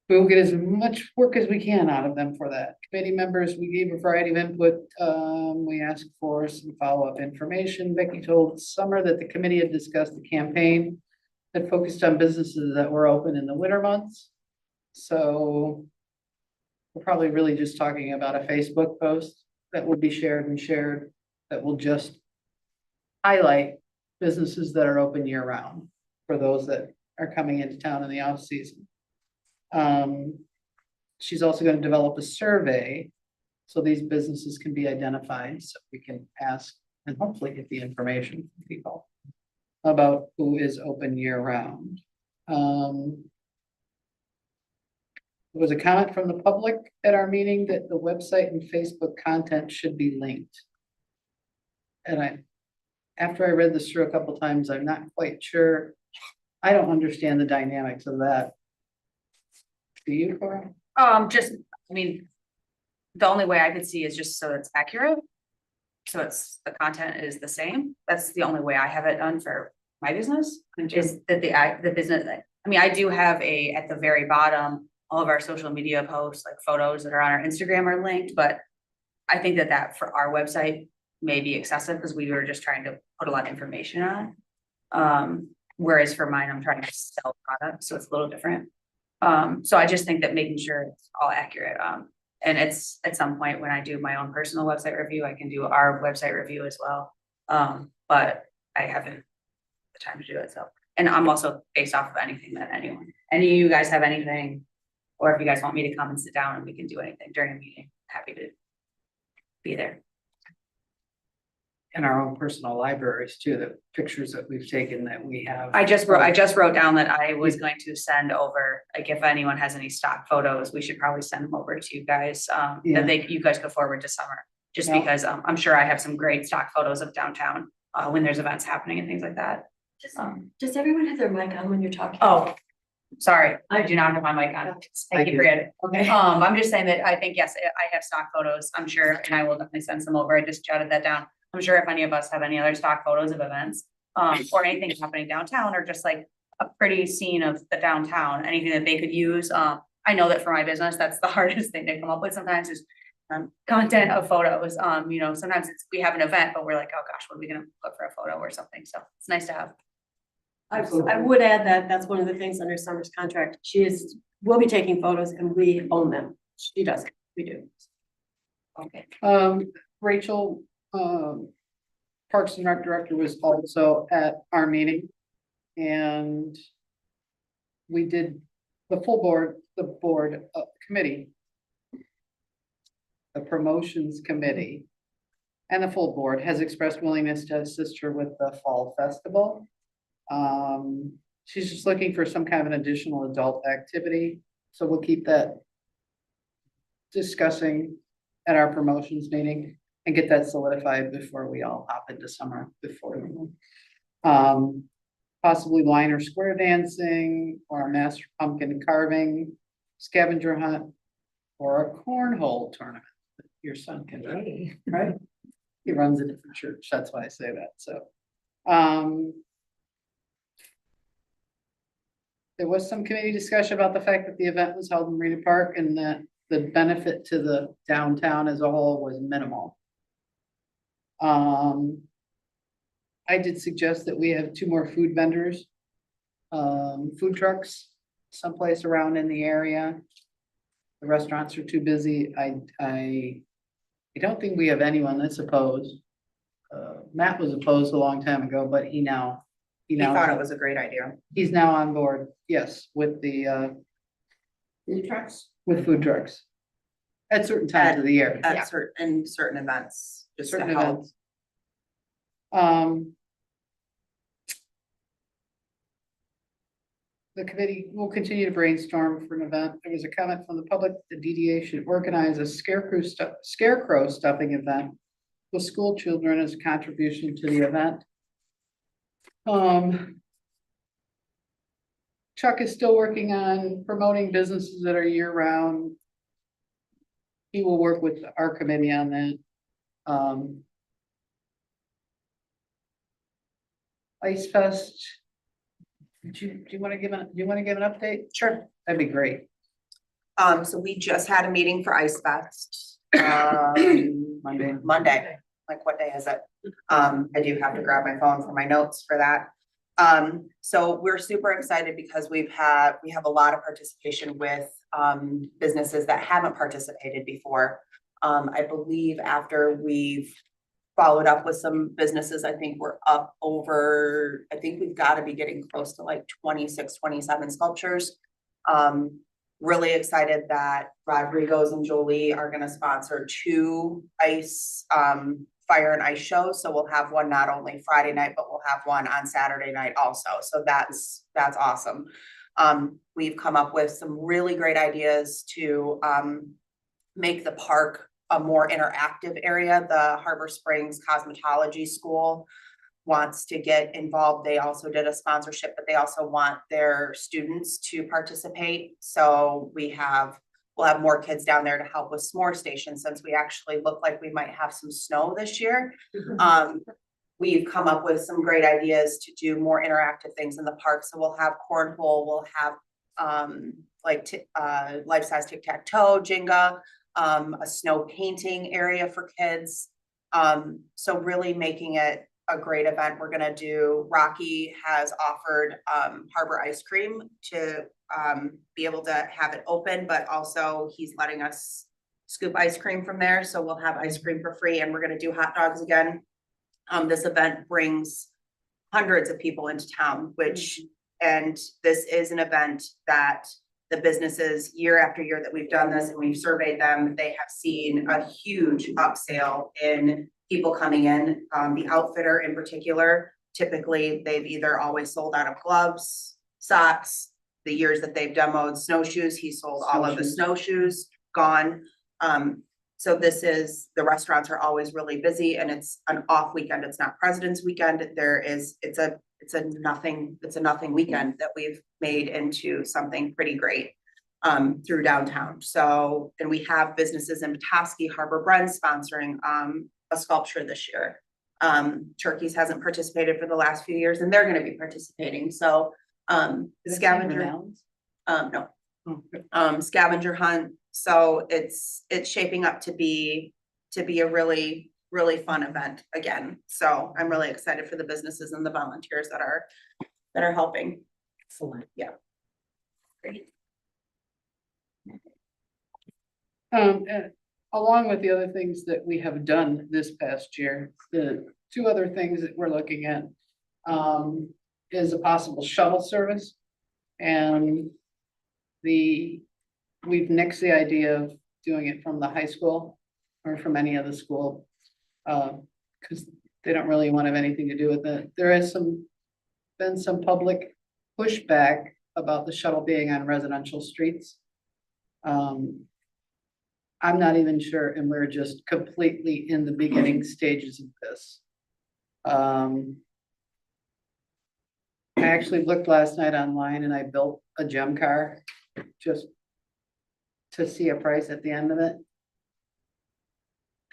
we'll get as much work as we can out of them for that. Committee members, we gave a variety of input. We asked for some follow-up information. Becky told Summer that the committee had discussed the campaign that focused on businesses that were open in the winter months. So we're probably really just talking about a Facebook post that will be shared and shared that will just highlight businesses that are open year round for those that are coming into town in the off season. She's also going to develop a survey so these businesses can be identified, so we can ask and hopefully get the information from people about who is open year round. There was a comment from the public at our meeting that the website and Facebook content should be linked. And after I read this through a couple times, I'm not quite sure. I don't understand the dynamics of that. Do you, Cora? Just, I mean, the only way I could see is just so it's accurate. So it's, the content is the same. That's the only way I have it done for my business, is that the business, I mean, I do have at the very bottom, all of our social media posts, like photos that are on our Instagram are linked, but I think that for our website may be excessive because we were just trying to put a lot of information on. Whereas for mine, I'm trying to sell products, so it's a little different. So I just think that making sure it's all accurate. And it's at some point when I do my own personal website review, I can do our website review as well. But I haven't the time to do it, so. And I'm also based off of anything that any of you guys have anything, or if you guys want me to come and sit down and we can do anything during a meeting, happy to be there. In our own personal libraries too, the pictures that we've taken that we have. I just wrote down that I was going to send over, like, if anyone has any stock photos, we should probably send them over to you guys. Yeah. That you guys go forward to Summer, just Yeah. because I'm sure I have some great stock photos of downtown when there's events happening and things like that. Does everyone have their mic on when you're talking? Oh, sorry, I do not have my mic on. Thank you, Fran. Okay. I'm just saying that I think, yes, I have stock photos, I'm sure, and I will definitely send some over. I just jotted that down. I'm sure if any of us have any other stock photos of events, or anything happening downtown, or just like a pretty scene of the downtown, anything that they could use. I know that for my business, that's the hardest thing to come up with sometimes is content of photos. Sometimes we have an event, but we're like, oh gosh, what are we gonna put for a photo or something? So it's nice to have. I would add that that's one of the things under Summer's contract. Will be taking photos and we own them. She does, we do. Okay. Rachel, Parks and Rec Director, was also at our meeting. And we did the board committee, the promotions committee, and the full board has expressed willingness to assist her with the fall festival. She's just looking for some kind of an additional adult activity, so we'll keep that discussing at our promotions meeting and get that solidified before we all hop into summer before. Possibly line or square dancing, or a master pumpkin carving, scavenger hunt, or a cornhole tournament. that Your son can do, Hey. right? He runs a different church, that's why I say that, so. There was some committee discussion about the fact that the event was held in Marina Park and that the benefit to the downtown as a whole was minimal. I did suggest that we have 2 more food vendors, food trucks, someplace around in the area. The restaurants are too busy. I don't think we have anyone that's opposed. Matt was opposed a long time ago, but he thought it was a great idea. he's now on board, yes, with the, Food trucks? with food trucks. At certain times of the year. At certain events, just to Certain help. events. The committee will continue to brainstorm for an event. There was a comment from the public, the DDA should organize a scarecrow stuffing event with school children as a contribution to the event. Chuck is still working on promoting businesses that are year round. He will work with our committee on that. Ice Fest. Do you want to give an update? Sure. That'd be great. So we just had a meeting for Ice Fest, Monday. Like, what day is it? I do have to grab my phone for my notes for that. So we're super excited because we have a lot of participation with, businesses that haven't participated before. I believe after we've followed up with some businesses, I think we're up over, I think we've got to be getting close to like 26, 27 sculptures. Really excited that Rodrigo's and Jolie are going to sponsor 2 ice, fire and ice shows. So we'll have one not only Friday night, but we'll have one on Saturday night also. So that's awesome. We've come up with some really great ideas to make the park a more interactive area. The Harbor Springs Cosmetology School wants to get involved. They also did a sponsorship, but they also want their students to participate. So we'll have more kids down there to help with s'more stations, since we actually look like we might have some snow this year. We've come up with some great ideas to do more interactive things in the park. So we'll have cornhole, we'll have life-size tic-tac-toe, Jenga, a snow painting area for kids. So really making it a great event. We're gonna do, Rocky has offered Harbor Ice Cream to be able to have it open, but also he's letting us scoop ice cream from there. So we'll have ice cream for free, and we're gonna do hot dogs again. This event brings hundreds of people into town, and this is an event that the businesses, year after year that we've done this and we've surveyed them, they have seen a huge upsale in people coming in. The outfitter in particular, typically they've either always sold out of gloves, socks. The years that they've demoed snowshoes, he sold all of the snowshoes, gone. So the restaurants are always really busy, and it's an off weekend. It's not President's Weekend. It's a nothing weekend that we've made into something pretty great through downtown. So, and we have businesses in Petoskey, Harbor Brent sponsoring a sculpture this year. Turkey's hasn't participated for the last few years, and they're going to be participating. So scavenger, no, scavenger hunt. So it's shaping up to be a really, really fun event again. So I'm really excited for the businesses and the volunteers that are helping. Excellent. Yeah. Great. And along with the other things that we have done this past year, the 2 other things that we're looking at is a possible shuttle service. And we've nixed the idea of doing it from the high school or from any other school, because they don't really want to have anything to do with it. There has been some public pushback about the shuttle being on residential streets. I'm not even sure, and we're just completely in the beginning stages of this. I actually looked last night online and I built a gem car just to see a price at the end of it.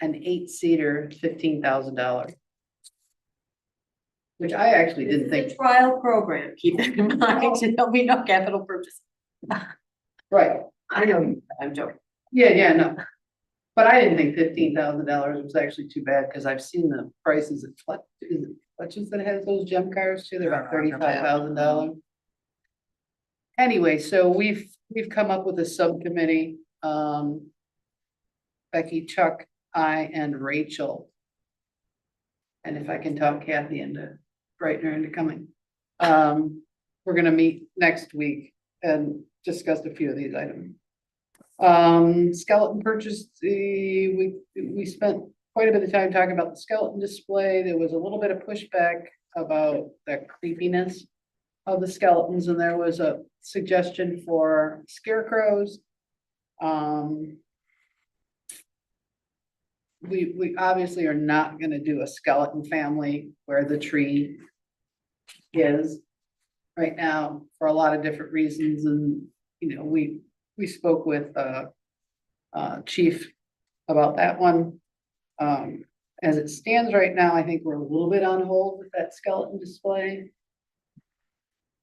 An 8-seater, $15,000. Which I actually didn't It's a think, trial program, keep that in mind, there'll be no capital purchase. right, I know, I'm joking. yeah, no. But I didn't think $15,000 was actually too bad, because I've seen the prices at Fletcher's that has those gem cars too, they're about $35,000. Anyway, so we've come up with a subcommittee, Becky, Chuck, I, and Rachel. And if I can talk Kathy into brighten her into coming. We're gonna meet next week and discuss a few of these items. Skeleton purchase, we spent quite a bit of time talking about the skeleton display. There was a little bit of pushback about the creepiness of the skeletons, and there was a suggestion for scarecrows. We obviously are not gonna do a skeleton family where the tree is right now for a lot of different reasons, and, you know, we spoke with, Chief about that one. As it stands right now, I think we're a little bit on hold with that skeleton display.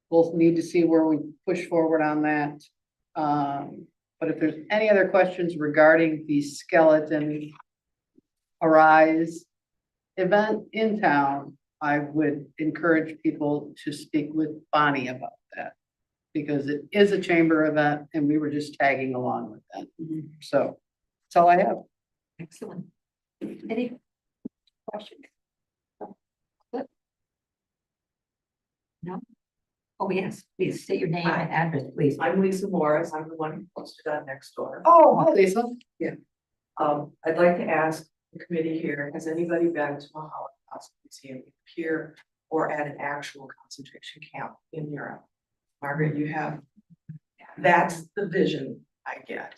We'll need to see where we push forward on that. But if there's any other questions regarding the skeleton Arise event in town, I would encourage people to speak with Bonnie about that. Because it is a chamber event and we were just tagging along with that. So that's all I have. Excellent. Any questions? Good. No? Oh, yes, please state your name and address, please. I'm Lisa Morris. I'm the one who posted on Nextdoor. Oh, hi, Lisa. I'd like to ask the committee here, has anybody been to a Holocaust museum here or at an actual concentration camp in Europe? Margaret, you have. That's the vision I get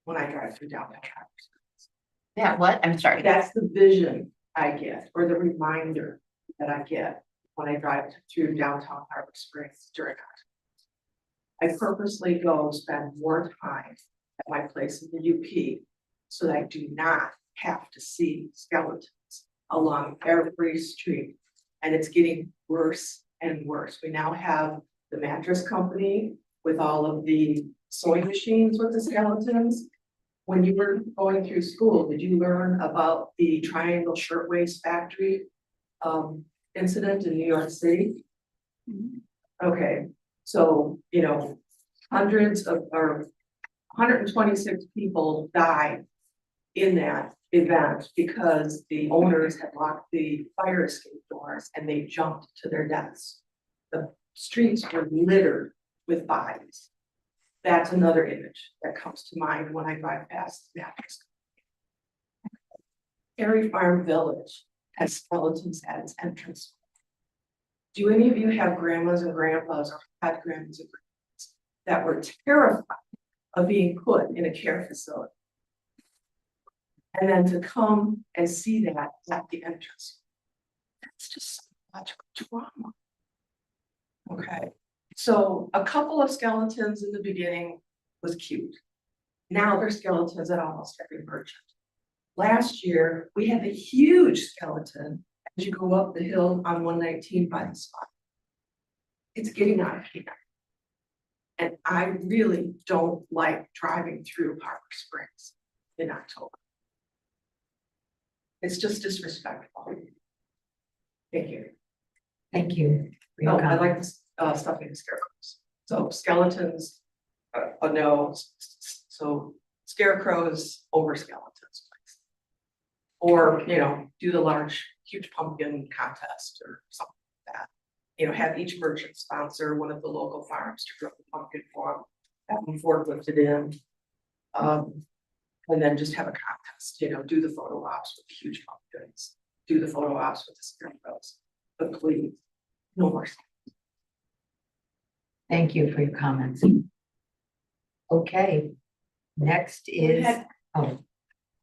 when I drive through downtown. Yeah, what? I'm sorry. That's the vision I get, or the reminder that I get when I drive through downtown Harbor Springs during our. I purposely go spend more time at my place in the UP so that I do not have to see skeletons along every street. And it's getting worse and worse. We now have the mattress company with all of the sewing machines with the skeletons. When you were going through school, did you learn about the Triangle Shirtwaist Factory incident in New York City? Okay, so, you know, hundreds of, or 126 people died in that event because the owners had locked the fire escape doors and they jumped to their deaths. The streets were littered with bodies. That's another image that comes to mind when I drive past the mattress. Airy Farm Village has skeletons at its entrance. Do any of you have grandmas and grandpas or had grandmas and grandpas that were terrified of being put in a care facility? And then to come and see that at the entrance. That's just psychological trauma. Okay, so a couple of skeletons in the beginning was cute. Now there's skeletons at almost every merchant. Last year, we had a huge skeleton as you go up the hill on 119 by the spot. It's getting out of hand. And I really don't like driving through Harbor Springs in October. It's just disrespectful. Thank you. Thank you. for your No, I comment. like this, stuffing the scarecrows. So skeletons, no, so scarecrows over skeletons. Please. Or, you know, do the large, huge pumpkin contest or something like that. You know, have each merchant sponsor one of the local farms to grow the pumpkin for them, have them forklifted in. And then just have a contest, you know, do the photo ops with huge pumpkins, do the photo ops with the scarecrows. But please, no more. Thank you for your comments. Okay, next is, had- oh,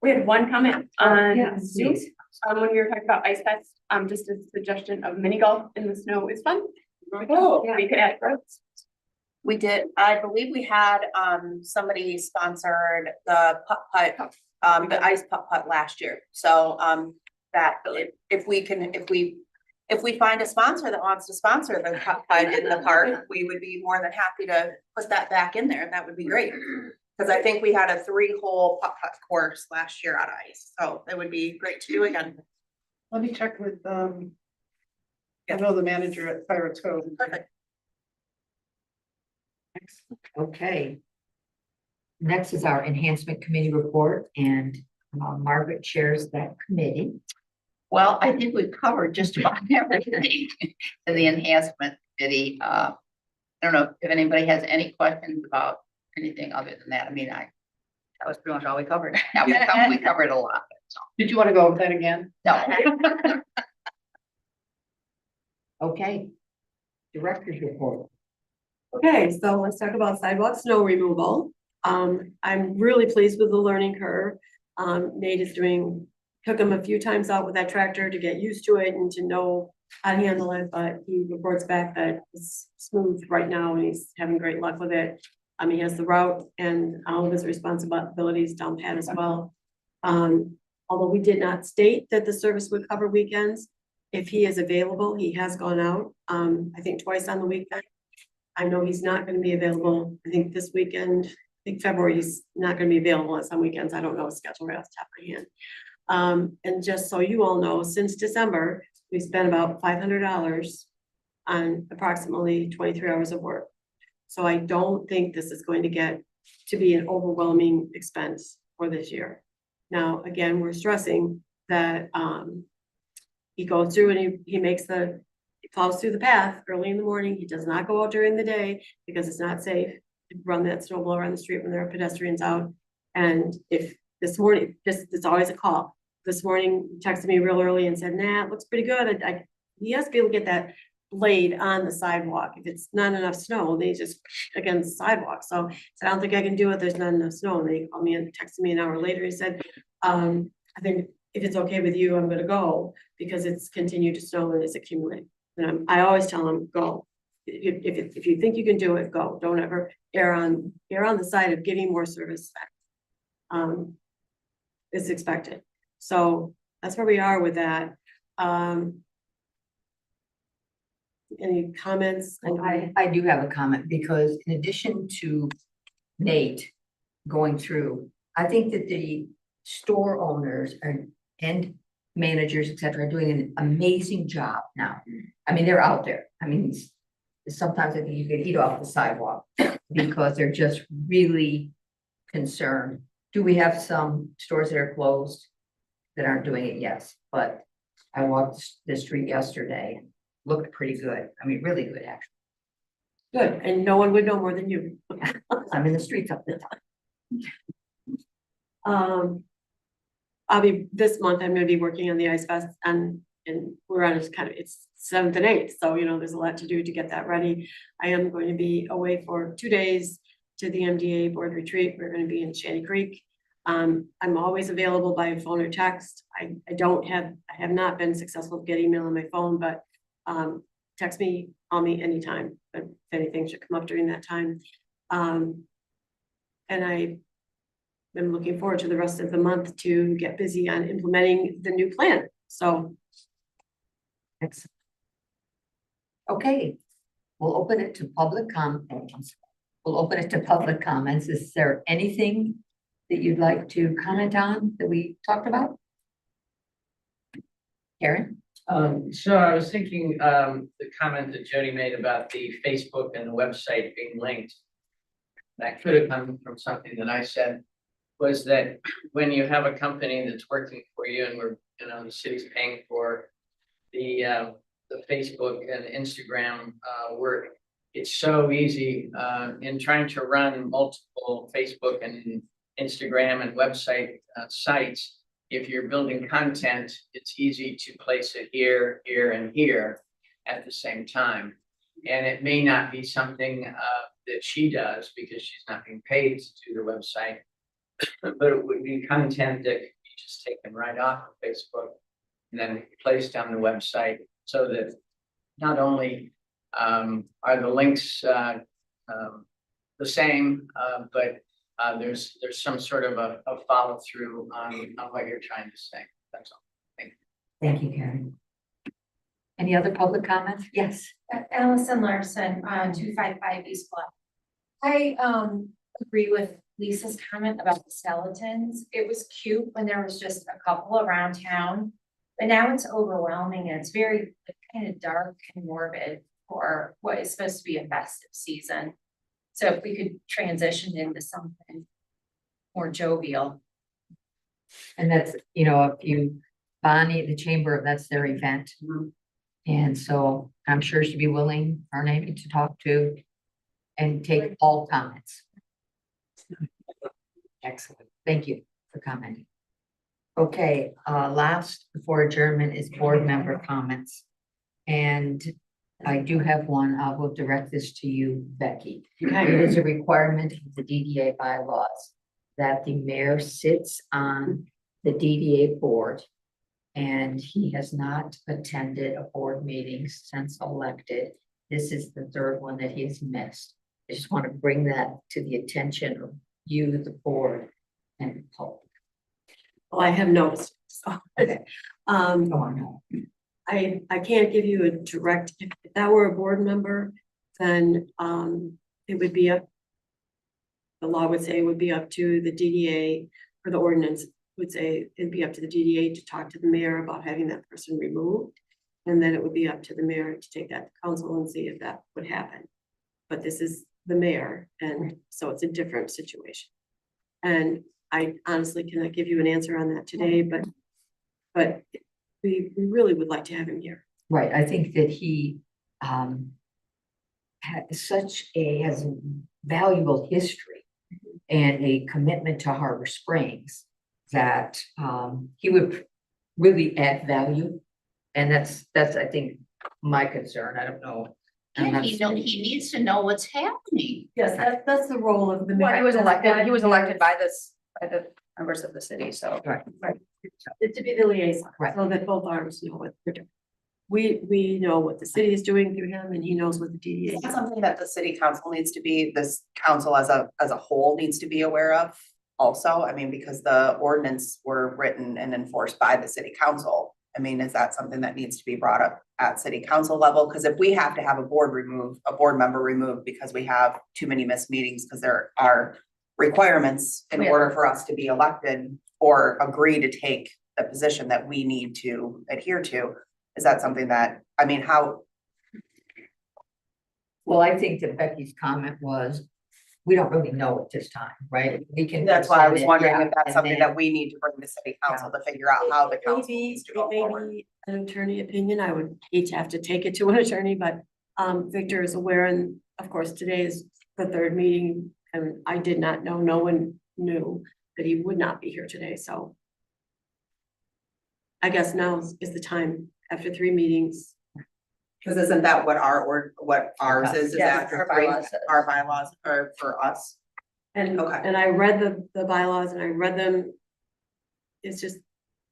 We had one comment on yes, Zoom, please. when we were talking about Ice Fest, just a suggestion of mini golf in the snow is fun. Oh. We could add roads. We did, I believe we had, somebody sponsored the putt, the ice putt last year. So, that if we find a sponsor that wants to sponsor the putt in the park, we would be more than happy to put that back in there. That would be great. Cause I think we had a 3-hole putt course last year on ice, so it would be great to do again. Let me check with, I know the manager at Pirates Cove. Perfect. Okay. Next is our enhancement committee report, and Margaret chairs that committee. Well, I think we've covered just about everything in the enhancement committee. I don't know if anybody has any questions about anything other than that. I mean, that was pretty much all we covered. We covered a lot. So, Did you want to go over that again? no. Okay. Director's report. Okay, so let's talk about sidewalk snow removal. I'm really pleased with the learning curve. Nate is took him a few times out with that tractor to get used to it and to know how to handle it, but he reports back that it's smooth right now and he's having great luck with it. He has the route and all of his responsibilities down pat as well. Although we did not state that the service would cover weekends, if he is available, he has gone out, I think twice on the weekend. I know he's not gonna be available, I think this weekend, I think February, he's not gonna be available on some weekends, I don't know his schedule right off the top of my hand. And just so you all know, since December, we spent about $500 on approximately 23 hours of work. So I don't think this is going to get to be an overwhelming expense for this year. Now, again, we're stressing that, he goes through and he plows through the path early in the morning. He does not go out during the day because it's not safe to run that snow blower on the street when there are pedestrians out. And if this morning, it's always a call. This morning, he texted me real early and said, nah, it looks pretty good. He has to be able to get that blade on the sidewalk. If it's not enough snow, they just against the sidewalk. So I said, I don't think I can do it. There's not enough snow. And they called me and texted me an hour later. He said, I think if it's okay with you, I'm gonna go because it's continued to snow and it's accumulating. And I always tell them, go. If you think you can do it, go. Don't ever err on the side of giving more service. It's expected. So that's where we are with that. Any comments? I do have a comment because in addition to Nate going through, I think that the store owners and managers, et cetera, are doing an amazing job now. I mean, they're out there. I mean, sometimes I think you could eat off the sidewalk because they're just really concerned. Do we have some stores that are closed that aren't doing it? Yes, but I walked the street yesterday and looked pretty good. I mean, really good, actually. Good, and no one would know more than you. I'm in the streets up there. This month, I'm gonna be working on the Ice Fest and we're on it's 7th and 8th, so there's a lot to do to get that ready. I am going to be away for 2 days to the MDA board retreat. We're gonna be in Shanty Creek. I'm always available by phone or text. I have not been successful to get email on my phone, but text me, call me anytime, if anything should come up during that time. And I'm looking forward to the rest of the month to get busy on implementing the new plan. So. Excellent. Okay, we'll open it to public comments. Is there anything that you'd like to comment on that we talked about? Karen? So I was thinking, the comment that Jody made about the Facebook and the website being linked. That could have come from something that I said, was that when you have a company that's working for you and the city's paying for the Facebook and Instagram work, it's so easy in trying to run multiple Facebook and Instagram and website sites. If you're building content, it's easy to place it here, here, and here at the same time. And it may not be something that she does because she's not being paid to do the website. But it would be content that could be just taken right off of Facebook and then placed on the website so that not only are the links the same, but there's some sort of a follow through on what you're trying to say. That's all. Thank you, Karen. Any other public comments? Yes. Allison Larson, 255 East Bluff. I agree with Lisa's comment about the skeletons. It was cute when there was just a couple around town, but now it's overwhelming and it's very kind of dark and morbid for what is supposed to be a festive season. So if we could transition into something more jovial. And that's, you know, if you, Bonnie, the chamber, that's their event. And so I'm sure she'd be willing, her name, to talk to and take all comments. Excellent. Thank you for commenting. Okay, last before adjournment is board member comments. And I do have one. I will direct this to you, Becky. It is a requirement of the DDA bylaws that the mayor sits on the DDA board. And he has not attended a board meeting since elected. This is the third one that he has missed. I just want to bring that to the attention of you, the board, and the public. Well, I have noticed, so. Okay. Go Um, on. I can't give you a direct, if that were a board member, then, it would be up. The law would say it would be up to the DDA, or the ordinance would say it'd be up to the DDA to talk to the mayor about having that person removed. And then it would be up to the mayor to take that to council and see if that would happen. But this is the mayor, and so it's a different situation. And I honestly cannot give you an answer on that today, but we really would like to have him here. Right, I think that he has a valuable history and a commitment to Harbor Springs that he would really add value. And that's I think my concern. I don't know. Yeah, he needs to know what's happening. Yes, that's the role of the mayor. Well, he was elected by the members of the city, so. Right. It's to be the liaison, Right. so that both arms know what they're doing. We know what the city is doing through him, and he knows what the DDA Is that is. something that the city council needs to be, this council as a whole needs to be aware of also? I mean, because the ordinance were written and enforced by the city council. I mean, is that something that needs to be brought up at city council level? Because if we have to have a board member removed because we have too many missed meetings, because there are requirements in Yeah. order for us to be elected or agree to take the position that we need to adhere to, is that something that, I mean, how? Well, I think that Becky's comment was, we don't really know at this time, right? We can. That's why I was present it, wondering yeah, if that's and something then- that we need to bring to city council to figure out how the council Maybe, needs to go it may forward. be an attorney opinion. I would hate to have to take it to an attorney, but Victor is aware, and of course, today is the third meeting, and I did not know, no one knew that he would not be here today, so. I guess now is the time, after 3 meetings. Cause isn't that what what ours is Yeah, after our three, bylaws says. our bylaws are for us? And, Okay. and I read the bylaws and I read them. It's just,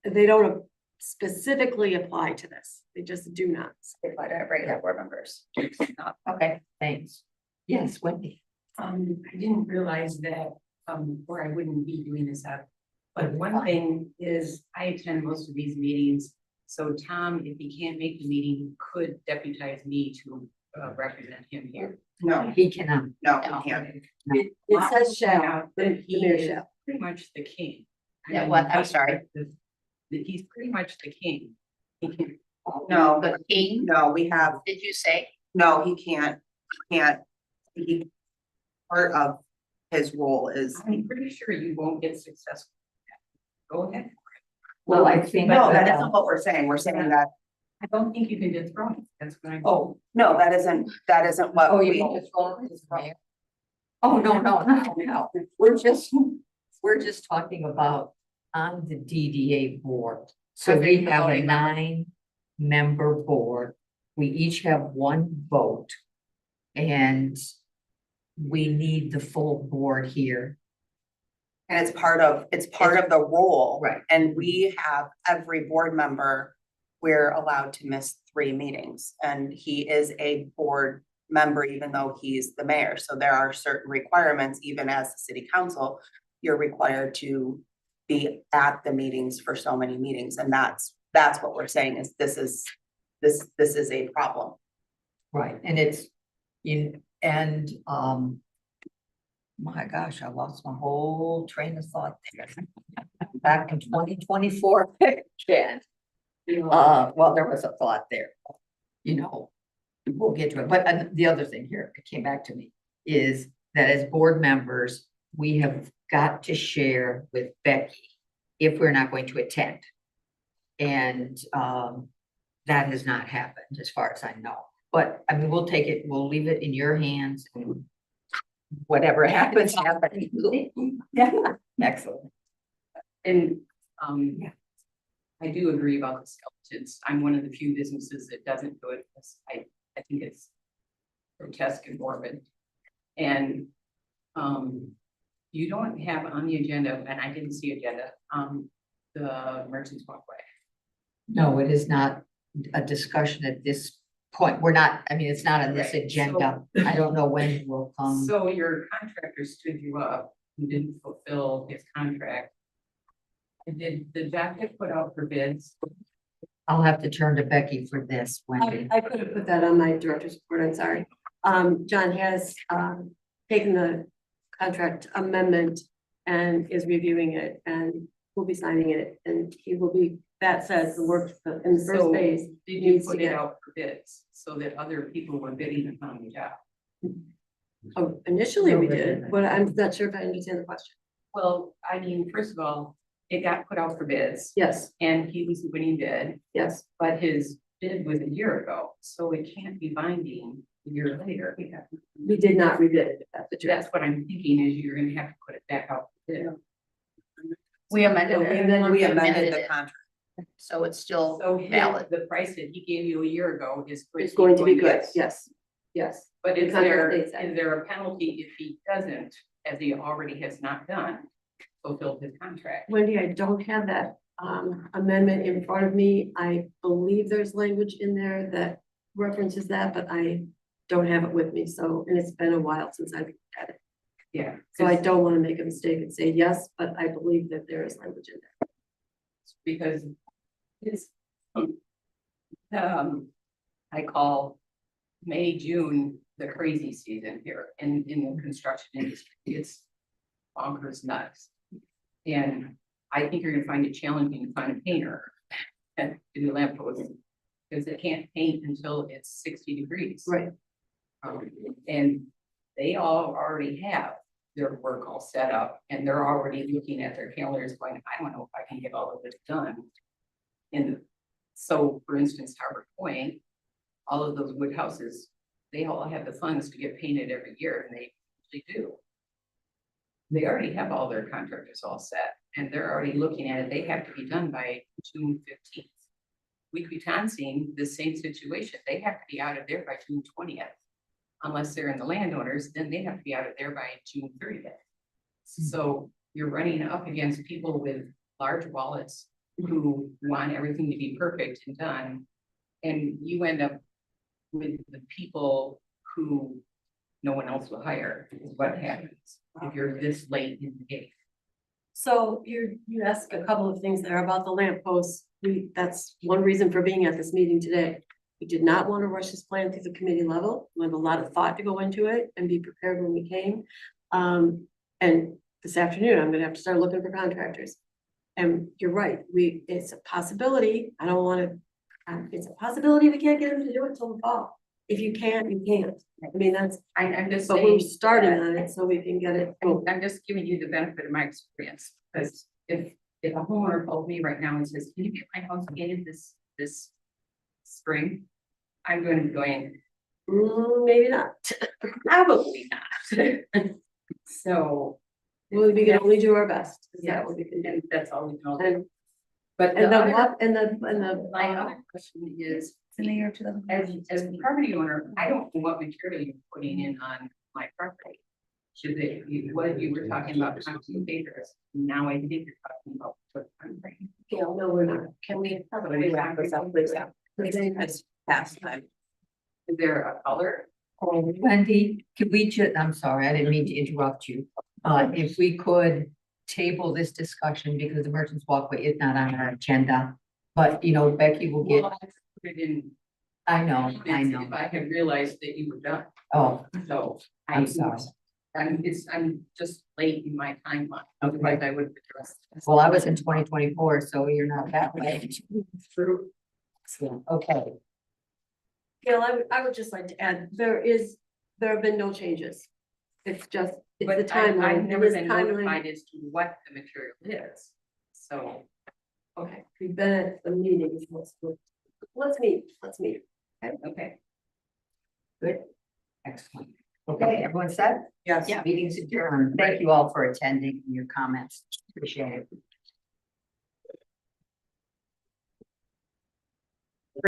they don't specifically apply to this. They just do not. They apply to regular board members. Okay, thanks. Yes, Wendy. I didn't realize that, or I wouldn't be doing this up. But one thing is, I attend most of these meetings, so Tom, if he can't make the meeting, could deputize me to represent him here. No, He cannot. no, we can't. It says shall, Now, the that he mayor is shall. pretty much the king. I Yeah, mean, what? I'm sorry. that he's pretty much the king. He can. No, The king, no, we have, did you say? no, he can't, he, part of his role is, I'm pretty sure you won't get successful. Go ahead. Well, I think. no, that isn't what we're saying. We're saying that, I don't think you can dethrone him. That's what I'm. Oh, no, that isn't what oh, you we. mean just going with the mayor? Oh, no. We're just talking about on the DDA board. So Okay, we the have a voting member. 9-member board. We each have 1 vote. And we need the full board here. And it's part of the role. Right. And we have every board member, we're allowed to miss 3 meetings. And he is a board member, even though he's the mayor. So there are certain requirements, even as the city council, you're required to be at the meetings for so many meetings. And that's what we're saying is this is a problem. Right, and it's my gosh, I lost my whole train of thought there. Back in 2024, Jan. Well, there was a thought there, you know, we'll get to it. But the other thing here, it came back to me, is that as board members, we have got to share with Becky if we're not going to attend. And that has not happened as far as I know. But I mean, we'll take it, we'll leave it in your hands and whatever happens, happens. Yeah, excellent. And, yeah, I do agree about the skeletons. I'm one of the few businesses that doesn't do it, because I think it's grotesque and morbid. And, you don't have on the agenda, and I didn't see agenda, the Merchants Walkway. No, it is not a discussion at this point. We're not, I mean, it's not on this Right, agenda. I don't know when it will come. So your contractor stood you up, you didn't fulfill his contract. And did the job get put out for bids? I'll have to turn to Becky for this, Wendy. I could have put that on my director's report, I'm sorry. John has, taken the contract amendment and is reviewing it and will be signing it, and he will be, that says the work in the first So, phase. Did you needs to put it get- out for bids so that other people were bidding upon the job? Oh, initially No, we we did, didn't. but I'm not sure if I understand the question. Well, I mean, first of all, it got put out for bids Yes, and he was the winning bid, yes. but his bid was a year ago, so it can't be binding a year later. We did not rebid it at the job. That's what I'm thinking is you're gonna have to put it back out for bid. We amended And it. then We amended amended the it. contract. So it's still So valid. the price that he gave you a year ago is. It's going to be good, yes. yes, yes. But The is contract there, states that. is there a penalty if he doesn't, as he already has not done, fulfill his contract? Wendy, I don't have that amendment in front of me. I believe there's language in there that references that, but I don't have it with me, so, and it's been a while since I've had it. Yeah. So I don't want to make a mistake and say yes, but I believe that there is language in there. Because it's, I call May, June, the crazy season here in the construction industry. It's bonkers nuts. And I think you're gonna find it challenging to find a painter and to do lamp posts, because they can't paint until it's 60 degrees. Right. And they all already have their work all set up and they're already looking at their calendars going, I don't know if I can get all of this done. And so, for instance, Harbor Point, all of those wood houses, they all have the funds to get painted every year, and they usually do. They already have all their contractors all set, and they're already looking at it. They have to be done by June 15th. Wisconsin, the same situation. They have to be out of there by June 20th. Unless they're in the landowners, then they have to be out of there by June 30th. So you're running up against people with large wallets who want everything to be perfect and done. And you end up with the people who no one else will hire, is what happens if you're this late in the game. So you asked a couple of things there about the lamp posts. That's one reason for being at this meeting today. We did not want to rush this plan through the committee level. We have a lot of thought to go into it and be prepared when we came. And this afternoon, I'm gonna have to start looking for contractors. And you're right, it's a possibility. I don't want to, it's a possibility we can't get them to do it till the fall. If you can't, you can't. I mean, I'm just but we're saying, starting on it so we can get it. I'm just giving you the benefit of my experience, because if a homeowner called me right now and says, can you get my house painted this spring? I'm going to be going, Maybe not. probably not. So, We can only do our best. Is that what we can do? and that's all we know. And But And the the other, what, and the, my other question is, in the year 2000. As a property owner, I don't know what material you're putting in on my property. Should they, what you were talking about concrete pavers, now I think you're talking about what concrete. Yeah, no, we're not. Can we? We wrap this up, please. It's past time. Is there a color? Wendy, could we I'm sorry, I didn't mean to interrupt you. If we could table this discussion because the Merchants Walkway is not on our agenda. But, you know, Becky will get, Well, I put it in. I know. If I had realized that you were done, Oh, so. I'm sorry. I'm just late in my timeline, otherwise I would have addressed. this. Well, I was in 2024, so you're not that late. True. Okay, Gail, I would just like to add, there have been no changes. It's just, it's the But I've timeline. never This been timeline- notified as to what the material is, so. Okay, we've been at the meetings, let's meet. Okay. good. Excellent. Okay, everyone set? Yes. Meetings adjourned. Thank you all for attending and your comments. Appreciate it.